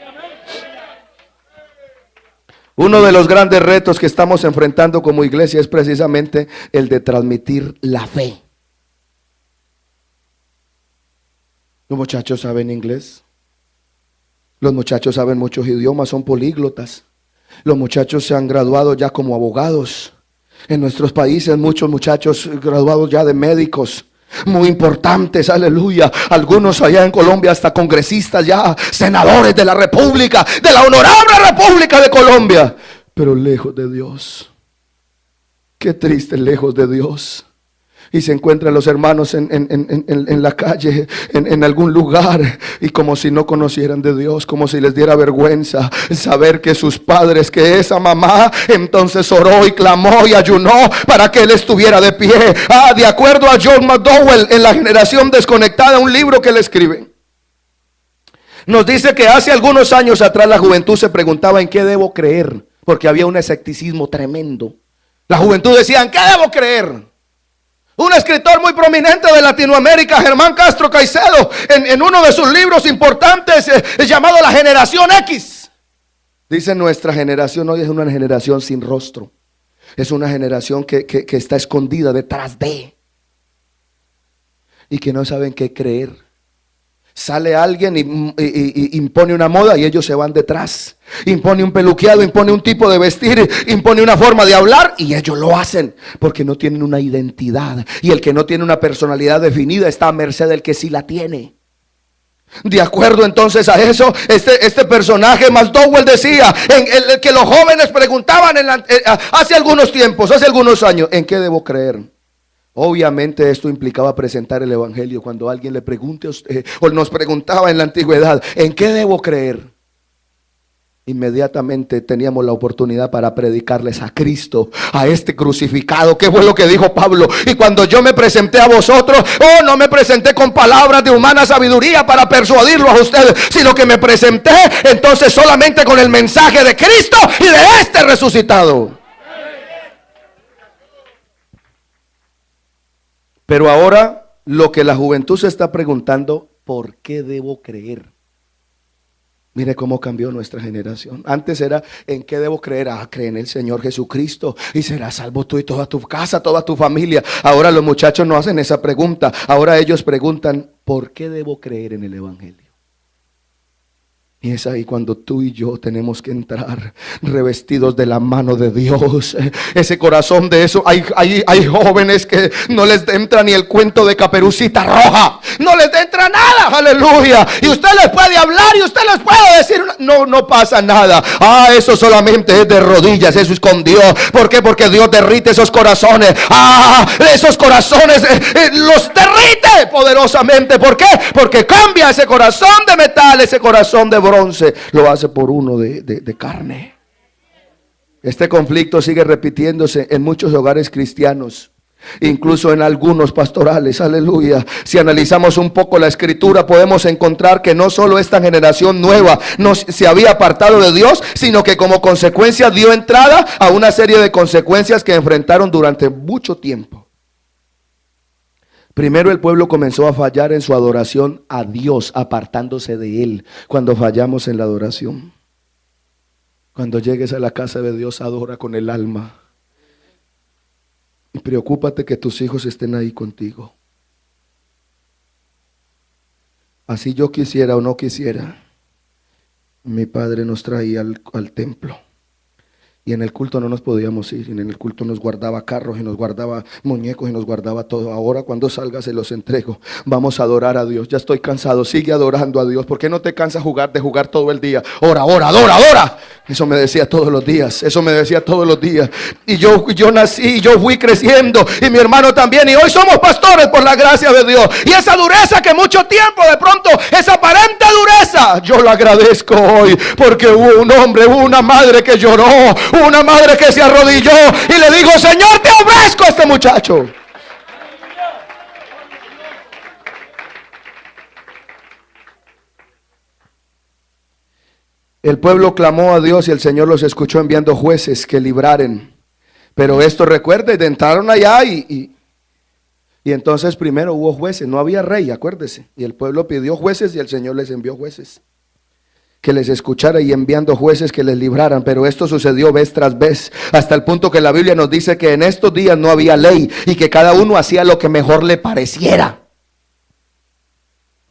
Uno de los grandes retos que estamos enfrentando como iglesia es precisamente el de transmitir la fe. Los muchachos saben inglés, los muchachos saben muchos idiomas, son políglotas, los muchachos se han graduado ya como abogados. En nuestros países muchos muchachos graduados ya de médicos muy importantes, aleluya. Algunos allá en Colombia hasta congresistas ya, senadores de la República, de la honorable República de Colombia. Pero lejos de Dios. Qué triste, lejos de Dios. Y se encuentran los hermanos en la calle, en algún lugar, y como si no conocieran de Dios, como si les diera vergüenza saber que sus padres, que esa mamá entonces oró y clamó y ayunó para que él estuviera de pie. De acuerdo a John McDowell, en La generación desconectada, un libro que él escribe, nos dice que hace algunos años atrás la juventud se preguntaba en qué debo creer, porque había un escepticismo tremendo. La juventud decía: ¿en qué debo creer? Un escritor muy prominente de Latinoamérica, Germán Castro Caicedo, en uno de sus libros importantes llamado La generación X, dice: nuestra generación hoy es una generación sin rostro. Es una generación que está escondida detrás de, y que no saben qué creer. Sale alguien y impone una moda y ellos se van detrás. Impone un peluqueado, impone un tipo de vestir, impone una forma de hablar y ellos lo hacen porque no tienen una identidad. Y el que no tiene una personalidad definida está a merced del que sí la tiene. De acuerdo entonces a eso, este personaje McDowell decía que los jóvenes preguntaban hace algunos tiempos, hace algunos años, ¿en qué debo creer? Obviamente esto implicaba presentar el evangelio. Cuando alguien le pregunte a usted, o nos preguntaba en la antigüedad, ¿en qué debo creer? Inmediatamente teníamos la oportunidad para predicarles a Cristo, a este crucificado. ¿Qué fue lo que dijo Pablo? Y cuando yo me presenté a vosotros, no me presenté con palabras de humana sabiduría para persuadirlo a ustedes, sino que me presenté entonces solamente con el mensaje de Cristo y de este resucitado. Pero ahora lo que la juventud se está preguntando, ¿por qué debo creer? Mire cómo cambió nuestra generación. Antes era, ¿en qué debo creer? Cree en el Señor Jesucristo y serás salvo tú y toda tu casa, toda tu familia. Ahora los muchachos no hacen esa pregunta. Ahora ellos preguntan, ¿por qué debo creer en el evangelio? Y es ahí cuando tú y yo tenemos que entrar revestidos de la mano de Dios. Ese corazón de eso. Hay jóvenes que no les entra ni el cuento de Caperucita Roja. No les entra nada, aleluya. Y usted les puede hablar y usted les puede decir, no pasa nada. Eso solamente es de rodillas, eso es con Dios. ¿Por qué? Porque Dios derrite esos corazones. Esos corazones los derrite poderosamente. ¿Por qué? Porque cambia ese corazón de metal, ese corazón de bronce, lo hace por uno de carne. Este conflicto sigue repitiéndose en muchos hogares cristianos, incluso en algunos pastorales, aleluya. Si analizamos un poco la escritura, podemos encontrar que no solo esta generación nueva no se había apartado de Dios, sino que como consecuencia dio entrada a una serie de consecuencias que enfrentaron durante mucho tiempo. Primero el pueblo comenzó a fallar en su adoración a Dios, apartándose de Él. Cuando fallamos en la adoración, cuando llegues a la casa de Dios, adora con el alma. Y preocúpate que tus hijos estén ahí contigo. Así yo quisiera o no quisiera, mi padre nos traía al templo. Y en el culto no nos podíamos ir, y en el culto nos guardaba carros y nos guardaba muñecos y nos guardaba todo. Ahora cuando salga se los entrego. Vamos a adorar a Dios. Ya estoy cansado, sigue adorando a Dios. ¿Por qué no te cansas de jugar todo el día? Ora, adora. Eso me decía todos los días, Y yo nací, y yo fui creciendo, y mi hermano también, y hoy somos pastores por la gracia de Dios. Y esa dureza que mucho tiempo de pronto, esa aparente dureza, yo la agradezco hoy, porque hubo un hombre, hubo una madre que lloró, una madre que se arrodilló y le dijo, Señor, te obedezco a este muchacho. El pueblo clamó a Dios y el Señor los escuchó enviando jueces que libraren. Pero esto, recuerde, entraron allá y entonces primero hubo jueces, no había rey, acuérdese. Y el pueblo pidió jueces y el Señor les envió jueces que les escuchara, y enviando jueces que les libraran. Pero esto sucedió vez tras vez, hasta el punto que la Biblia nos dice que en estos días no había ley y que cada uno hacía lo que mejor le pareciera.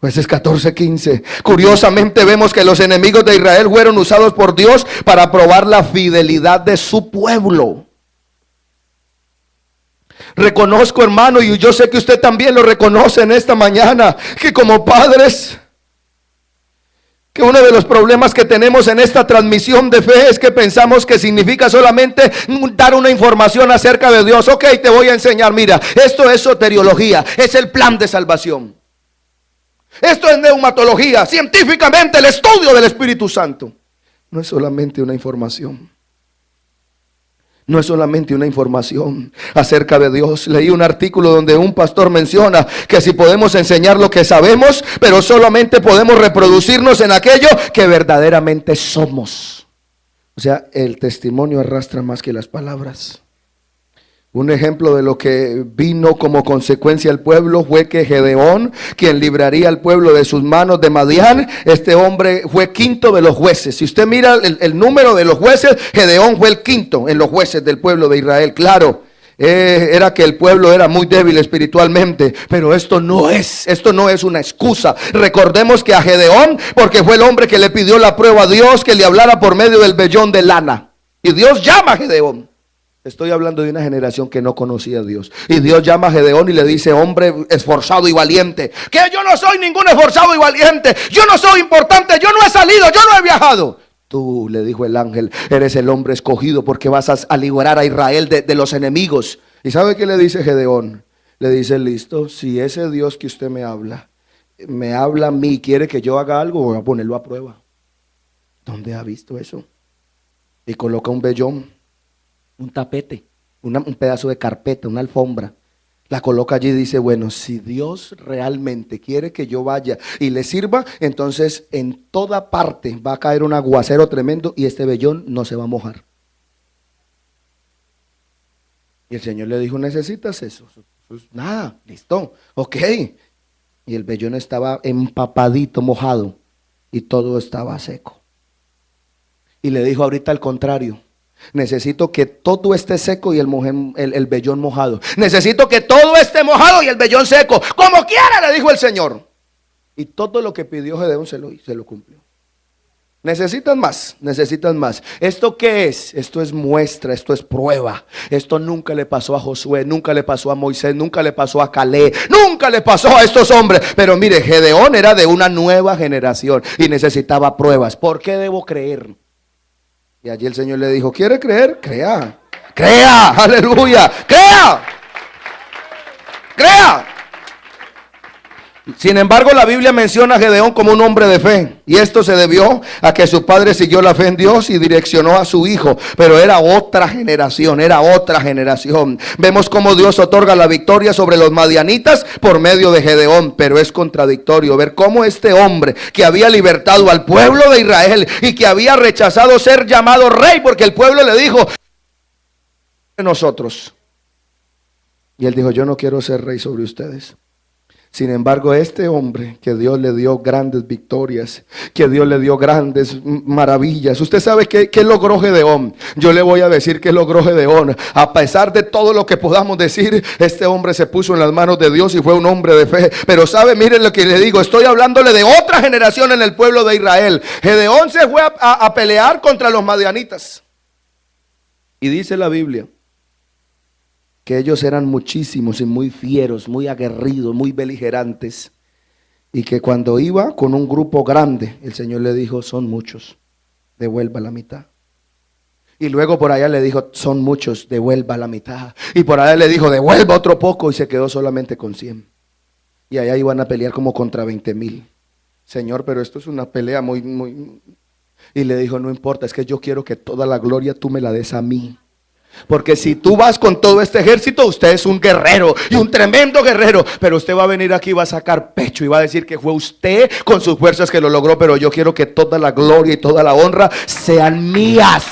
Jueces 14:15. Curiosamente vemos que los enemigos de Israel fueron usados por Dios para probar la fidelidad de su pueblo. Reconozco, hermano, y yo sé que usted también lo reconoce en esta mañana, que como padres, que uno de los problemas que tenemos en esta transmisión de fe es que pensamos que significa solamente dar una información acerca de Dios. Ok, te voy a enseñar, mira, esto es soteriología, es el plan de salvación. Esto es neumatología, científicamente el estudio del Espíritu Santo. No es solamente una información. No es solamente una información acerca de Dios. Leí un artículo donde un pastor menciona que si podemos enseñar lo que sabemos, pero solamente podemos reproducirnos en aquello que verdaderamente somos. O sea, el testimonio arrastra más que las palabras. Un ejemplo de lo que vino como consecuencia al pueblo fue que Gedeón, quien libraría al pueblo de sus manos de Madián, este hombre fue quinto de los jueces. Si usted mira el número de los jueces, Gedeón fue el quinto en los jueces del pueblo de Israel. Claro, era que el pueblo era muy débil espiritualmente, pero esto no es una excusa. Recordemos que a Gedeón, porque fue el hombre que le pidió la prueba a Dios, que le hablara por medio del vellón de lana, y Dios llama a Gedeón. Estoy hablando de una generación que no conocía a Dios. Y Dios llama a Gedeón y le dice: hombre esforzado y valiente. Que yo no soy ningún esforzado y valiente. Yo no soy importante. Yo no he salido. Yo no he viajado. Tú, le dijo el ángel, eres el hombre escogido porque vas a liberar a Israel de los enemigos. ¿Y sabe qué le dice Gedeón? Le dice: listo, si ese Dios que usted me habla a mí y quiere que yo haga algo, voy a ponerlo a prueba. ¿Dónde ha visto eso? Y coloca un vellón, un tapete, un pedazo de carpeta, una alfombra. La coloca allí y dice: bueno, si Dios realmente quiere que yo vaya y le sirva, entonces en toda parte va a caer un aguacero tremendo y este vellón no se va a mojar. Y el Señor le dijo: ¿necesitas eso? Pues nada, listo, ok. Y el vellón estaba empapadito, mojado, y todo estaba seco. Y le dijo: ahorita al contrario, necesito que todo esté seco y el vellón mojado. Necesito que todo esté mojado y el vellón seco. Como quiera, le dijo el Señor. Y todo lo que pidió Gedeón se lo cumplió. Necesitan más, necesitan más. ¿Esto qué es? Esto es muestra, esto es prueba. Esto nunca le pasó a Josué, nunca le pasó a Moisés, nunca le pasó a Caleb, nunca le pasó a estos hombres. Pero mire, Gedeón era de una nueva generación y necesitaba pruebas. ¿Por qué debo creer? Y allí el Señor le dijo: ¿quiere creer? Crea, crea, aleluya, crea, crea. Sin embargo, la Biblia menciona a Gedeón como un hombre de fe, y esto se debió a que su padre siguió la fe en Dios y direccionó a su hijo. Pero era otra generación, era otra generación. Vemos cómo Dios otorga la victoria sobre los madianitas por medio de Gedeón, pero es contradictorio ver cómo este hombre que había libertado al pueblo de Israel y que había rechazado ser llamado rey porque el pueblo le dijo: nosotros. Y él dijo: yo no quiero ser rey sobre ustedes. Sin embargo, este hombre que Dios le dio grandes victorias, que Dios le dio grandes maravillas. ¿Usted sabe qué logró Gedeón? Yo le voy a decir qué logró Gedeón. A pesar de todo lo que podamos decir, este hombre se puso en las manos de Dios y fue un hombre de fe. Pero sabe, miren lo que le digo, estoy hablándole de otra generación en el pueblo de Israel. Gedeón se fue a pelear contra los madianitas. Y dice la Biblia que ellos eran muchísimos y muy fieros, muy aguerridos, muy beligerantes. Y que cuando iba con un grupo grande, el Señor le dijo: son muchos, devuelva la mitad. Y luego por allá le dijo: son muchos, devuelva la mitad. Y por allá le dijo: devuelva otro poco, y se quedó solamente con 100. Y allá iban a pelear como contra 20,000. Señor, pero esto es una pelea muy... Y le dijo: no importa, es que yo quiero que toda la gloria tú me la des a mí. Porque si tú vas con todo este ejército, usted es un guerrero y un tremendo guerrero, pero usted va a venir aquí y va a sacar pecho y va a decir que fue usted con sus fuerzas que lo logró. Pero yo quiero que toda la gloria y toda la honra sean mías.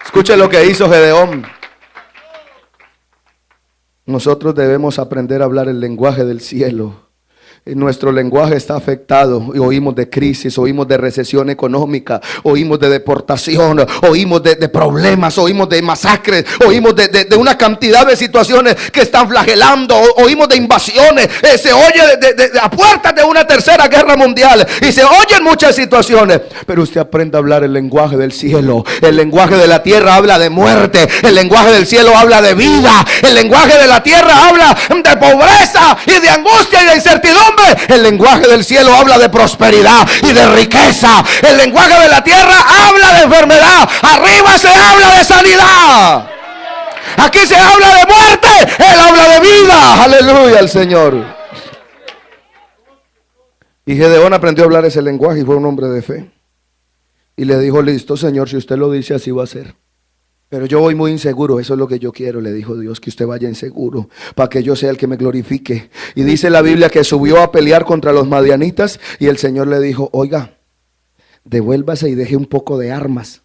Escuche lo que hizo Gedeón. Nosotros debemos aprender a hablar el lenguaje del cielo. Nuestro lenguaje está afectado y oímos de crisis, oímos de recesión económica, oímos de deportación, oímos de problemas, oímos de masacres, oímos de una cantidad de situaciones que están flagelando, oímos de invasiones, se oye a puertas de una tercera guerra mundial y se oyen muchas situaciones. Pero usted aprende a hablar el lenguaje del cielo. El lenguaje de la tierra habla de muerte, el lenguaje del cielo habla de vida, el lenguaje de la tierra habla de pobreza y de angustia y de incertidumbre. El lenguaje del cielo habla de prosperidad y de riqueza. El lenguaje de la tierra habla de enfermedad. Arriba se habla de sanidad. Aquí se habla de muerte. Él habla de vida. Aleluya al Señor. Y Gedeón aprendió a hablar ese lenguaje y fue un hombre de fe. Y le dijo: listo, Señor, si usted lo dice, así va a ser. Pero yo voy muy inseguro, eso es lo que yo quiero, le dijo Dios, que usted vaya inseguro, para que yo sea el que me glorifique. Y dice la Biblia que subió a pelear contra los madianitas y el Señor le dijo: oiga, devuélvase y deje un poco de armas.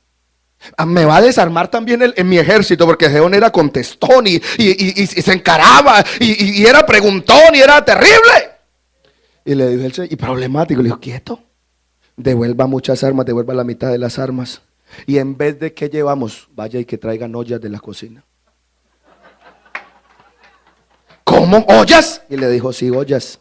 Me va a desarmar también en mi ejército, porque Gedeón era contestón y se encaraba y era preguntón y era terrible. Y le dijo el Señor, y problemático, le dijo: quieto, devuelva muchas armas, devuelva la mitad de las armas. Y en vez de que llevamos, vaya y que traigan ollas de la cocina. ¿Cómo? ¿Ollas? Y le dijo: sí, ollas.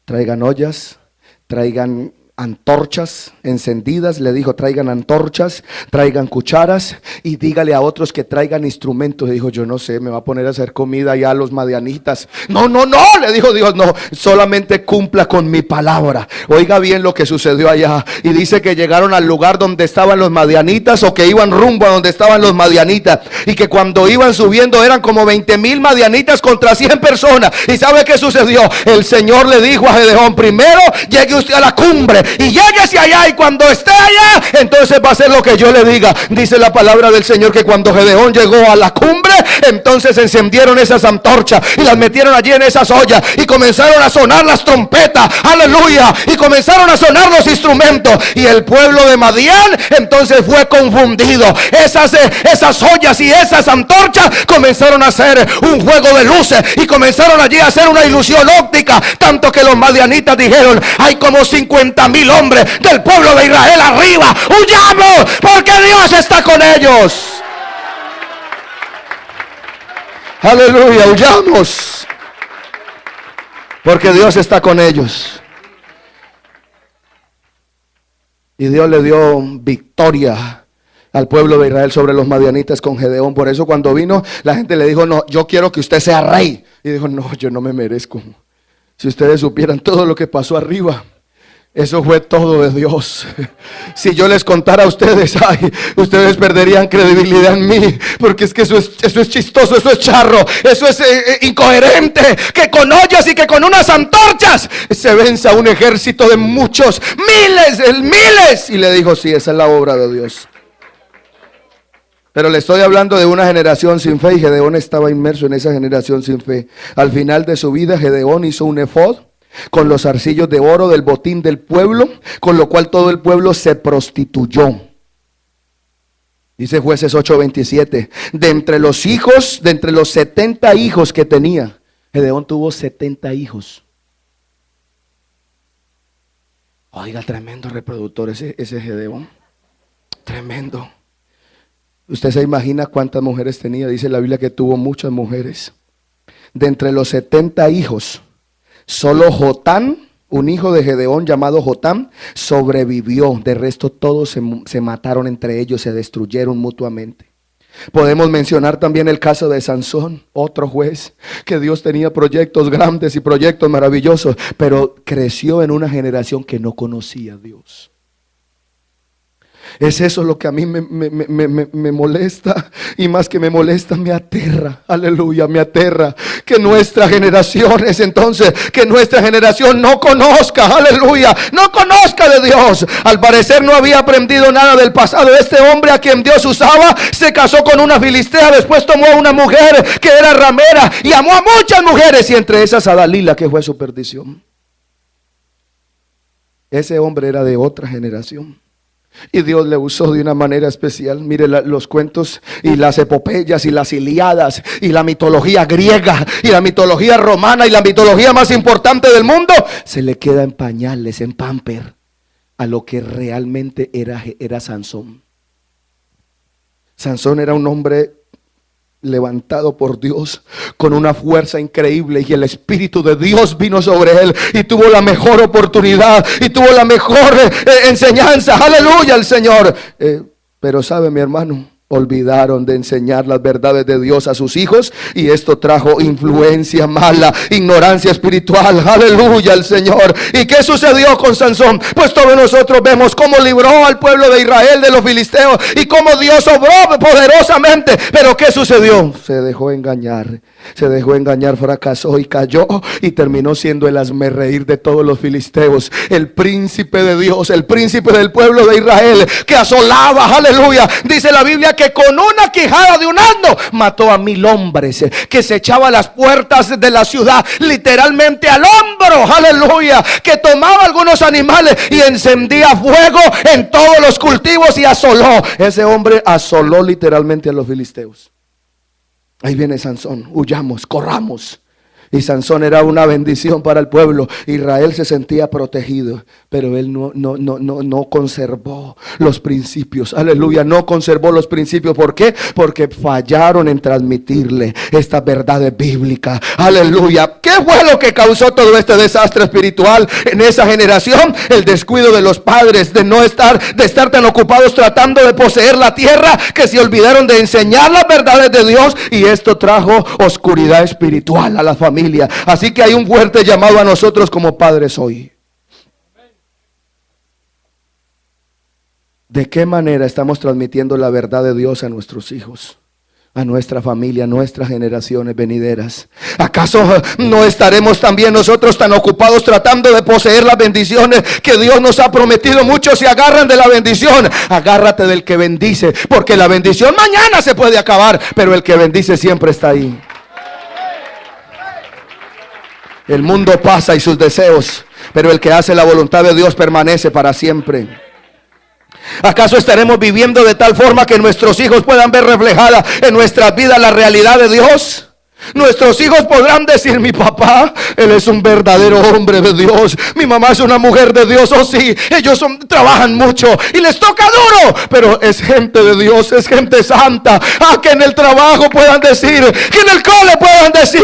Traigan ollas, traigan antorchas encendidas. Le dijo: traigan antorchas, traigan cucharas y dígale a otros que traigan instrumentos. Le dijo: yo no sé, me va a poner a hacer comida ya a los madianitas. No, no, no, le dijo Dios: no, solamente cumpla con mi palabra. Oiga bien lo que sucedió allá. Y dice que llegaron al lugar donde estaban los madianitas, o que iban rumbo a donde estaban los madianitas, y que cuando iban subiendo eran como 20,000 madianitas contra 100 personas. ¿Y sabe qué sucedió? El Señor le dijo a Gedeón: primero llegue usted a la cumbre y lléguese allá, y cuando esté allá, entonces va a hacer lo que yo le diga. Dice la palabra del Señor que cuando Gedeón llegó a la cumbre, entonces encendieron esas antorchas y las metieron allí en esas ollas, y comenzaron a sonar las trompetas, aleluya, y comenzaron a sonar los instrumentos, y el pueblo de Madián entonces fue confundido. Esas ollas y esas antorchas comenzaron a hacer un juego de luces, y comenzaron allí a hacer una ilusión óptica, tanto que los madianitas dijeron: hay como 50,000 hombres del pueblo de Israel arriba, huyamos porque Dios está con ellos. Aleluya, huyamos porque Dios está con ellos. Y Dios le dio victoria al pueblo de Israel sobre los madianitas con Gedeón. Por eso cuando vino, la gente le dijo: no, yo quiero que usted sea rey. Y dijo: no, yo no me merezco. Si ustedes supieran todo lo que pasó arriba, eso fue todo de Dios. Si yo les contara a ustedes, ay, ustedes perderían credibilidad en mí, porque es que eso es chistoso, eso es charro, eso es incoherente, que con ollas y que con unas antorchas se venza un ejército de muchos, miles. Y le dijo: sí, esa es la obra de Dios. Pero le estoy hablando de una generación sin fe, y Gedeón estaba inmerso en esa generación sin fe. Al final de su vida, Gedeón hizo un efod con los zarcillos de oro del botín del pueblo, con lo cual todo el pueblo se prostituyó. Dice Jueces 8:27, de entre los 70 hijos que tenía, Gedeón tuvo 70 hijos. Oiga, tremendo reproductor ese Gedeón, tremendo. Usted se imagina cuántas mujeres tenía. Dice la Biblia que tuvo muchas mujeres. De entre los 70 hijos, solo Jotán, un hijo de Gedeón llamado Jotán, sobrevivió. De resto todos se mataron entre ellos, se destruyeron mutuamente. Podemos mencionar también el caso de Sansón, otro juez, que Dios tenía proyectos grandes y proyectos maravillosos, pero creció en una generación que no conocía a Dios. Es eso lo que a mí me molesta, y más que me molesta, me aterra. Aleluya, me aterra que nuestra generación que nuestra generación no conozca, aleluya, no conozca de Dios. Al parecer no había aprendido nada del pasado. Este hombre a quien Dios usaba se casó con una filistea, después tomó a una mujer que era ramera y amó a muchas mujeres, y entre esas a Dalila, que fue su perdición. Ese hombre era de otra generación, y Dios le usó de una manera especial. Mire los cuentos y las epopeyas y las Ilíadas y la mitología griega y la mitología romana y la mitología más importante del mundo se le queda en pañales, en pamper, a lo que realmente era Sansón. Sansón era un hombre levantado por Dios con una fuerza increíble, y el Espíritu de Dios vino sobre él, y tuvo la mejor oportunidad y tuvo la mejor enseñanza, aleluya al Señor. Pero sabe, mi hermano, olvidaron de enseñar las verdades de Dios a sus hijos, y esto trajo influencia mala, ignorancia espiritual, aleluya al Señor. ¿Y qué sucedió con Sansón? Pues todos nosotros vemos cómo libró al pueblo de Israel de los filisteos, y cómo Dios obró poderosamente. Pero ¿qué sucedió? Se dejó engañar, fracasó y cayó, y terminó siendo el hazmerreír de todos los filisteos, el príncipe de Dios, el príncipe del pueblo de Israel, que asolaba, aleluya. Dice la Biblia que con una quijada de un asno mató a 1,000 hombres, que se echaba a las puertas de la ciudad literalmente al hombro, aleluya, que tomaba algunos animales y encendía fuego en todos los cultivos y asoló. Ese hombre asoló literalmente a los filisteos. Ahí viene Sansón: huyamos, corramos. Y Sansón era una bendición para el pueblo. Israel se sentía protegido, pero él no conservó los principios. Aleluya, no conservó los principios. ¿Por qué? Porque fallaron en transmitirle estas verdades bíblicas. Aleluya. ¿Qué fue lo que causó todo este desastre espiritual en esa generación? El descuido de los padres, de estar tan ocupados tratando de poseer la tierra, que se olvidaron de enseñar las verdades de Dios, y esto trajo oscuridad espiritual a la familia. Así que hay un fuerte llamado a nosotros como padres hoy. ¿De qué manera estamos transmitiendo la verdad de Dios a nuestros hijos, a nuestra familia, a nuestras generaciones venideras? ¿Acaso no estaremos también nosotros tan ocupados tratando de poseer las bendiciones que Dios nos ha prometido? Muchos se agarran de la bendición. Agárrate del que bendice, porque la bendición mañana se puede acabar, pero el que bendice siempre está ahí. El mundo pasa y sus deseos, pero el que hace la voluntad de Dios permanece para siempre. ¿Acaso estaremos viviendo de tal forma que nuestros hijos puedan ver reflejada en nuestras vidas la realidad de Dios? Nuestros hijos podrán decir: mi papá, él es un verdadero hombre de Dios, mi mamá es una mujer de Dios. Oh sí, ellos trabajan mucho y les toca duro, pero es gente de Dios, es gente santa. Que en el trabajo puedan decir, que en el cole puedan decir: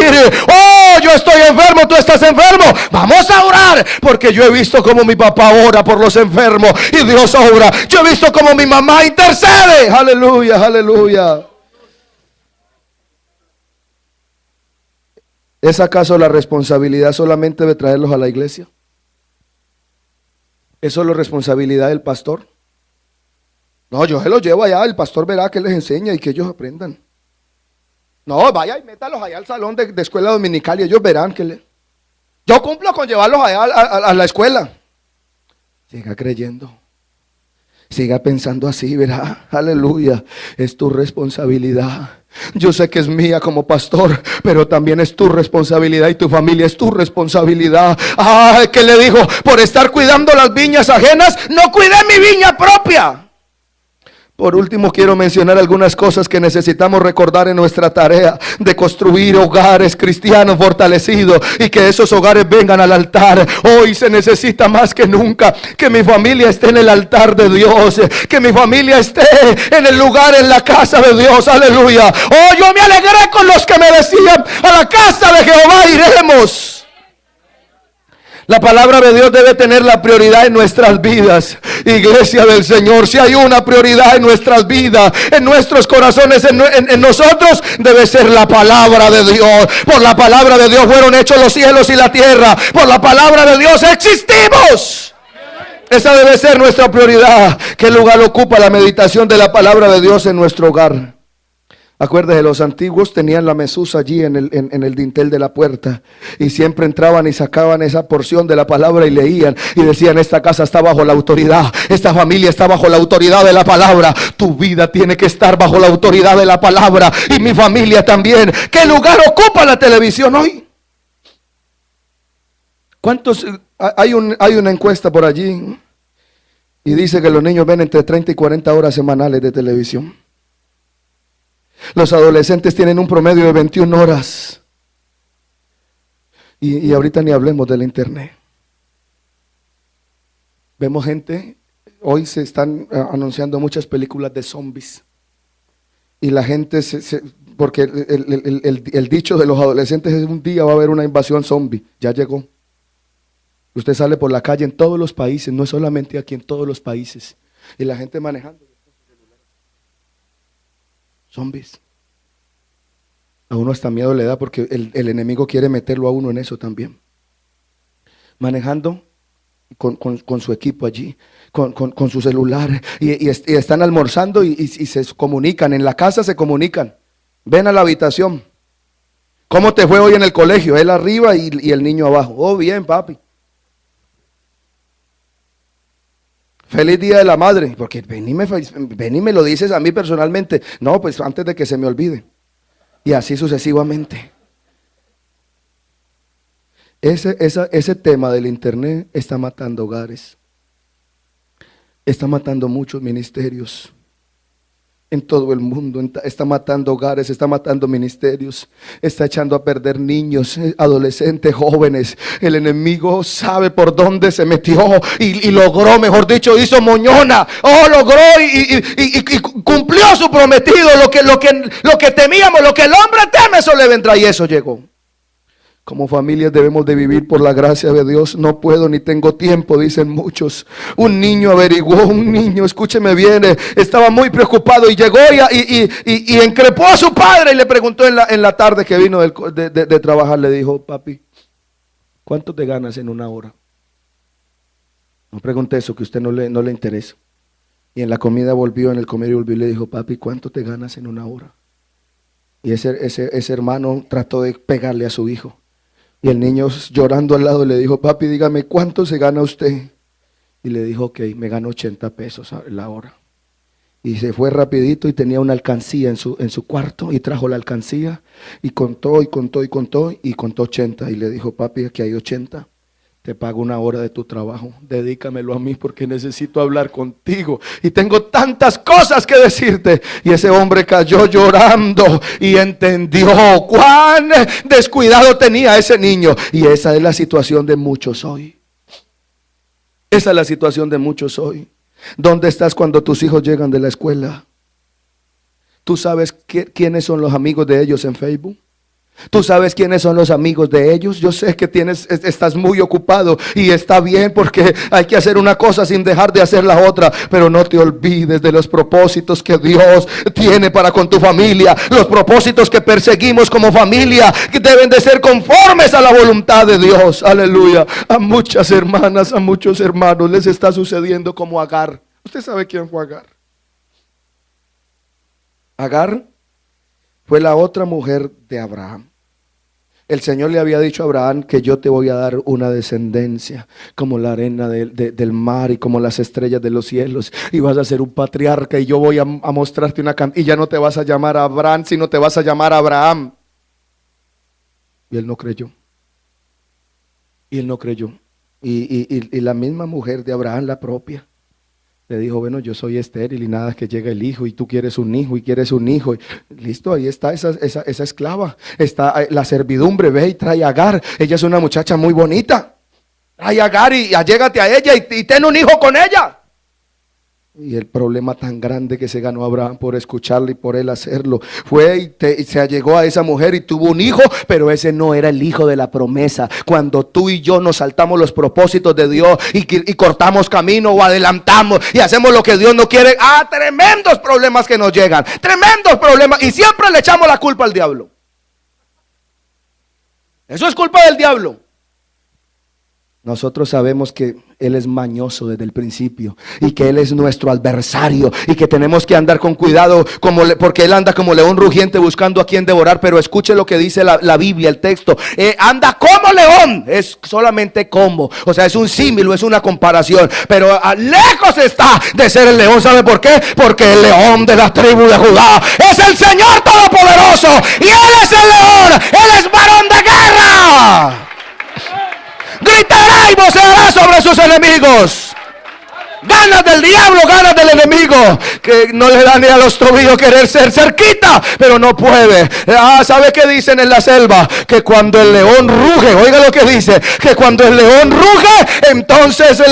oh, yo estoy enfermo, tú estás enfermo, vamos a orar, porque yo he visto cómo mi papá ora por los enfermos y Dios obra. Yo he visto cómo mi mamá intercede. Aleluya, aleluya. ¿Es acaso la responsabilidad solamente de traerlos a la iglesia? ¿Es solo responsabilidad del pastor? No, yo se los llevo allá, el pastor verá que les enseña y que ellos aprendan. No, vaya y métalos allá al salón de escuela dominical y ellos verán que yo cumplo con llevarlos allá a la escuela. Siga creyendo. Siga pensando así, verá. Aleluya. Es tu responsabilidad. Yo sé que es mía como pastor, pero también es tu responsabilidad, y tu familia es tu responsabilidad. ¿Qué le dijo? Por estar cuidando las viñas ajenas, no cuidé mi viña propia. Por último, quiero mencionar algunas cosas que necesitamos recordar en nuestra tarea de construir hogares cristianos fortalecidos, y que esos hogares vengan al altar. Hoy se necesita más que nunca que mi familia esté en el altar de Dios, que mi familia esté en el lugar, en la casa de Dios. Aleluya. Oh, yo me alegré con los que me decían: a la casa de Jehová iremos. La palabra de Dios debe tener la prioridad en nuestras vidas. Iglesia del Señor, si hay una prioridad en nuestras vidas, en nuestros corazones, en nosotros, debe ser la palabra de Dios. Por la palabra de Dios fueron hechos los cielos y la tierra. Por la palabra de Dios existimos. Esa debe ser nuestra prioridad. ¿Qué lugar ocupa la meditación de la palabra de Dios en nuestro hogar? Acuérdese, los antiguos tenían la mesusa allí en el dintel de la puerta, y siempre entraban y sacaban esa porción de la palabra y leían y decían: esta casa está bajo la autoridad, esta familia está bajo la autoridad de la palabra. Tu vida tiene que estar bajo la autoridad de la palabra, y mi familia también. ¿Qué lugar ocupa la televisión hoy? ¿Cuántos? Hay una encuesta por allí y dice que los niños ven entre 30 y 40 horas semanales de televisión. Los adolescentes tienen un promedio de 21 horas. Y ahorita ni hablemos del internet. Vemos gente, hoy se están anunciando muchas películas de zombies. Y la gente, porque el dicho de los adolescentes es: un día va a haber una invasión zombie. Ya llegó. Usted sale por la calle en todos los países, no solamente aquí, en todos los países. Y la gente manejando zombies. A uno hasta miedo le da, porque el enemigo quiere meterlo a uno en eso también. Manejando con su equipo allí, con su celular, y están almorzando y se comunican, en la casa se comunican. Ven a la habitación. ¿Cómo te fue hoy en el colegio? Él arriba y el niño abajo. Oh, bien, papi. Feliz Día de la Madre. Porque ven y me lo dices a mí personalmente. No, pues antes de que se me olvide. Y así sucesivamente. Ese tema del internet está matando hogares. Está matando muchos ministerios. en todo el mundo. Está matando hogares, está matando ministerios, está echando a perder niños, adolescentes, jóvenes. El enemigo sabe por dónde se metió y logró, mejor dicho, hizo moñona. Logró y cumplió su prometido. Lo que temíamos, lo que el hombre teme, eso le vendrá, y eso llegó. Como familias debemos de vivir por la gracia de Dios. No puedo ni tengo tiempo, dicen muchos. Un niño averiguó, escúcheme bien, estaba muy preocupado y llegó y increpó a su padre y le preguntó en la tarde que vino de trabajar, le dijo: papi, ¿cuánto te ganas en una hora? No pregunte eso, que a usted no le interesa. Y en la comida volvió, en el comer y volvió y le dijo: papi, ¿cuánto te ganas en una hora? Y ese hermano trató de pegarle a su hijo. Y el niño, llorando al lado, le dijo: papi, dígame, ¿cuánto se gana usted? Y le dijo: ok, me gano 80 pesos la hora. Y se fue rapidito y tenía una alcancía en su cuarto y trajo la alcancía y contó 80. Y le dijo: papi, aquí hay 80. Te pago una hora de tu trabajo, dedícamelo a mí porque necesito hablar contigo y tengo tantas cosas que decirte. Y ese hombre cayó llorando y entendió cuán descuidado tenía ese niño. Y esa es la situación de muchos hoy. Esa es la situación de muchos hoy. ¿Dónde estás cuando tus hijos llegan de la escuela? ¿Tú sabes quiénes son los amigos de ellos en Facebook? ¿Tú sabes quiénes son los amigos de ellos? Yo sé que estás muy ocupado y está bien, porque hay que hacer una cosa sin dejar de hacer la otra. Pero no te olvides de los propósitos que Dios tiene para con tu familia. Los propósitos que perseguimos como familia, que deben de ser conformes a la voluntad de Dios. Aleluya. A muchas hermanas, a muchos hermanos les está sucediendo como Agar. ¿Usted sabe quién fue Agar? Agar fue la otra mujer de Abraham. El Señor le había dicho a Abraham que yo te voy a dar una descendencia como la arena del mar y como las estrellas de los cielos. Y vas a ser un patriarca y yo voy a mostrarte y ya no te vas a llamar Abraham, sino te vas a llamar Abraham. Y él no creyó. Y la misma mujer de Abraham, la propia, le dijo: bueno, yo soy estéril y nada que llega el hijo y tú quieres un hijo y quieres un hijo. Listo, ahí está esa esclava, está la servidumbre. Ve y trae a Agar, ella es una muchacha muy bonita. Trae a Agar y allégate a ella y ten un hijo con ella. Y el problema tan grande que se ganó Abraham por escucharle y por él hacerlo, fue y se allegó a esa mujer y tuvo un hijo, pero ese no era el hijo de la promesa. Cuando tú y yo nos saltamos los propósitos de Dios y cortamos camino o adelantamos y hacemos lo que Dios no quiere, tremendos problemas que nos llegan, tremendos problemas, y siempre le echamos la culpa al diablo. Eso es culpa del diablo. Nosotros sabemos que Él es mañoso desde el principio y que Él es nuestro adversario y que tenemos que andar con cuidado porque Él anda como león rugiente buscando a quien devorar. Pero escuche lo que dice la Biblia, el texto: anda como león, es solamente como, o sea, es un símil, es una comparación, pero lejos está de ser el león. ¿Sabe por qué? Porque el león de la tribu de Judá es el Señor Todopoderoso y Él es el león, Él es varón de guerra. Gritará y voceará sobre sus enemigos. Ganas del diablo, ganas del enemigo, que no le da ni a los tobillos querer ser cerquita, pero no puede. ¿Sabe qué dicen en la selva? Que cuando el león ruge, oiga lo que dice, que cuando el león ruge, entonces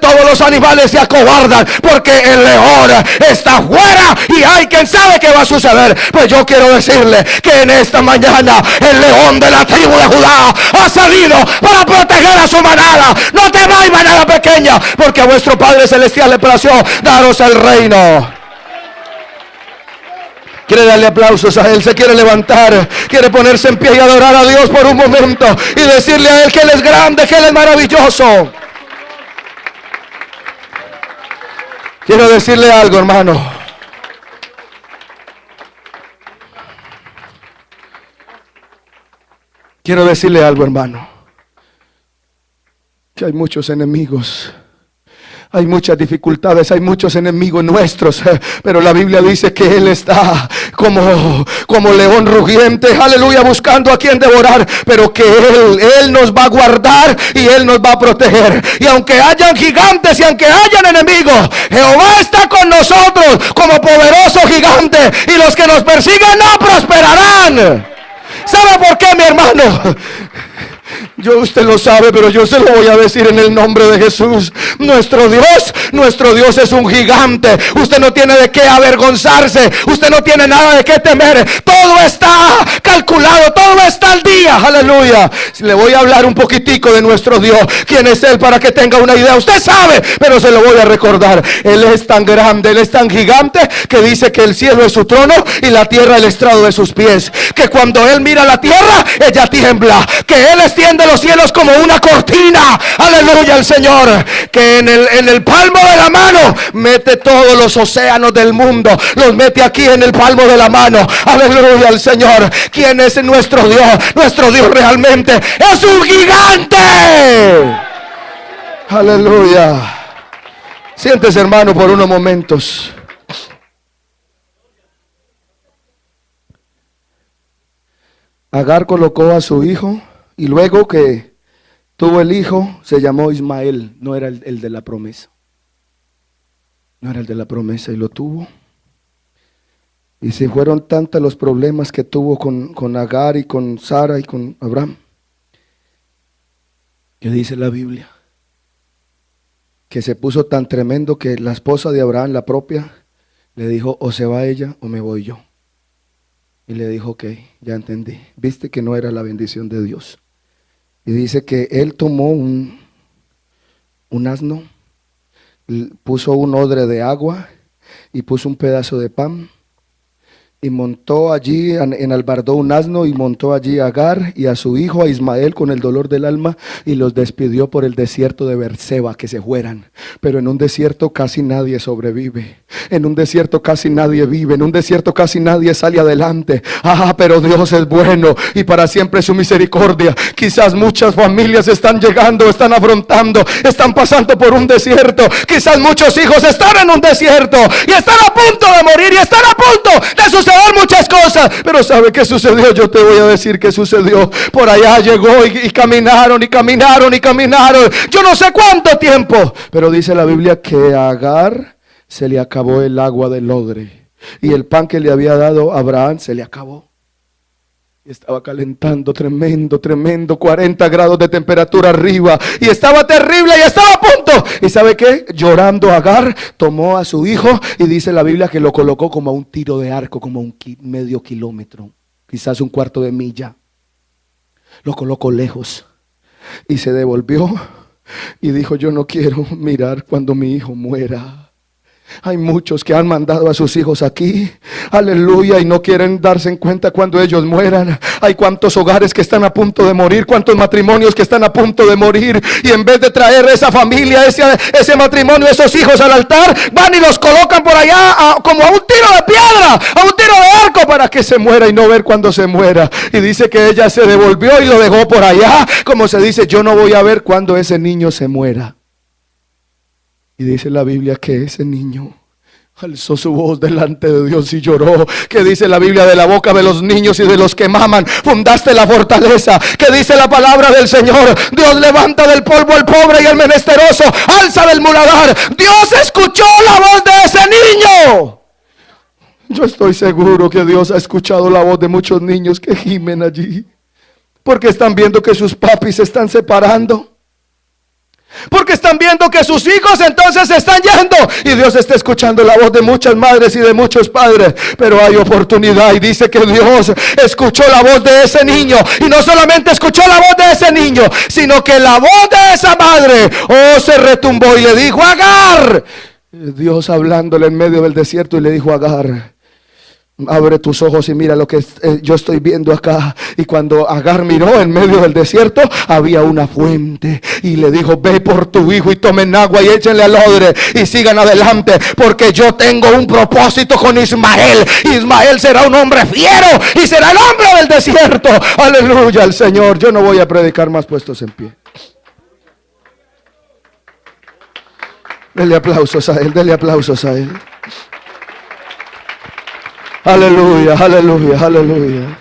todos los animales se acobardan, porque el león está fuera y hay quien sabe qué va a suceder. Pues yo quiero decirle que en esta mañana el león de la tribu de Judá ha salido para proteger a su manada. No temáis, manada pequeña, porque a vuestro Padre Celestial le plació daros el reino. Quiere darle aplausos a Él, se quiere levantar, quiere ponerse en pie y adorar a Dios por un momento y decirle a Él que Él es grande, que Él es maravilloso. Quiero decirle algo, hermano. Quiero decirle algo, hermano, que hay muchos enemigos. Hay muchas dificultades, hay muchos enemigos nuestros, pero la Biblia dice que Él está como león rugiente, aleluya, buscando a quien devorar, pero que Él nos va a guardar y Él nos va a proteger. Y aunque hayan gigantes y aunque hayan enemigos, Jehová está con nosotros como poderoso gigante, y los que nos persiguen no prosperarán. ¿Sabe por qué, mi hermano? Usted lo sabe, pero yo se lo voy a decir en el nombre de Jesús. Nuestro Dios es un gigante. Usted no tiene de qué avergonzarse. Usted no tiene nada de qué temer. Todo está calculado, todo está al día. Aleluya. Le voy a hablar un poquitico de nuestro Dios. ¿Quién es Él? Para que tenga una idea. Usted sabe, pero se lo voy a recordar. Él es tan grande, Él es tan gigante, que dice que el cielo es su trono y la tierra el estrado de sus pies. Que cuando Él mira la tierra, ella tiembla. Que Él extiende los cielos como una cortina. Aleluya al Señor. Que en el palmo de la mano mete todos los océanos del mundo. Los mete aquí en el palmo de la mano. Aleluya al Señor. ¿Quién es nuestro Dios? Nuestro Dios realmente es un gigante. Aleluya. Siéntese, hermano, por unos momentos. Agar colocó a su hijo, y luego que tuvo el hijo, se llamó Ismael. No era el de la promesa. No era el de la promesa, y lo tuvo. Y se fueron tantos los problemas que tuvo con Agar y con Sara y con Abraham, que dice la Biblia que se puso tan tremendo que la esposa de Abraham, la propia, le dijo: o se va ella o me voy yo. Y le dijo: ok, ya entendí. Viste que no era la bendición de Dios. Y dice que él tomó un asno, puso un odre de agua y puso un pedazo de pan, y montó allí, enalbardó un asno y montó allí a Agar y a su hijo, a Ismael, con el dolor del alma, y los despidió por el desierto de Berseba, que se fueran. Pero en un desierto casi nadie sobrevive. En un desierto casi nadie vive. En un desierto casi nadie sale adelante. Pero Dios es bueno y para siempre su misericordia. Quizás muchas familias están llegando, están afrontando, están pasando por un desierto. Quizás muchos hijos están en un desierto y están a punto de morir y están a punto de suceder muchas cosas. Pero ¿sabe qué sucedió? Yo te voy a decir qué sucedió. Por allá llegó y caminaron y caminaron y caminaron. Yo no sé cuánto tiempo, pero dice la Biblia que a Agar se le acabó el agua del odre, y el pan que le había dado Abraham se le acabó. Y estaba calentando tremendo, 40 grados de temperatura arriba. Y estaba terrible y estaba a punto. ¿Y sabe qué? Llorando, Agar tomó a su hijo y dice la Biblia que lo colocó como a un tiro de arco, como a un medio kilómetro, quizás un cuarto de milla. Lo colocó lejos y se devolvió y dijo: yo no quiero mirar cuando mi hijo muera. Hay muchos que han mandado a sus hijos aquí, aleluya, y no quieren darse en cuenta cuando ellos mueran. Hay cuantos hogares que están a punto de morir, cuantos matrimonios que están a punto de morir, y en vez de traer esa familia, ese matrimonio, esos hijos al altar, van y los colocan por allá como a un tiro de piedra, a un tiro de arco, para que se muera y no ver cuando se muera. Y dice que ella se devolvió y lo dejó por allá, como se dice: yo no voy a ver cuando ese niño se muera. Y dice la Biblia que ese niño alzó su voz delante de Dios y lloró. Que dice la Biblia: de la boca de los niños y de los que maman fundaste la fortaleza. Que dice la palabra del Señor: Dios levanta del polvo al pobre y al menesteroso alza del muladar. Dios escuchó la voz de ese niño. Yo estoy seguro que Dios ha escuchado la voz de muchos niños que gimen allí, porque están viendo que sus papis se están separando, porque están viendo que sus hijos entonces se están yendo, y Dios está escuchando la voz de muchas madres y de muchos padres. Pero hay oportunidad, y dice que Dios escuchó la voz de ese niño, y no solamente escuchó la voz de ese niño, sino que la voz de esa madre, se retumbó y le dijo: Agar. Dios hablándole en medio del desierto, y le dijo: Agar, abre tus ojos y mira lo que yo estoy viendo acá. Y cuando Agar miró, en medio del desierto había una fuente, y le dijo: ve por tu hijo y tomen agua y échenle al odre y sigan adelante, porque yo tengo un propósito con Ismael. Ismael será un hombre fiero y será el hombre del desierto. Aleluya al Señor. Yo no voy a predicar más, puestos en pie. Dele aplausos a Él, dele aplausos a Él. Aleluya, aleluya, aleluya.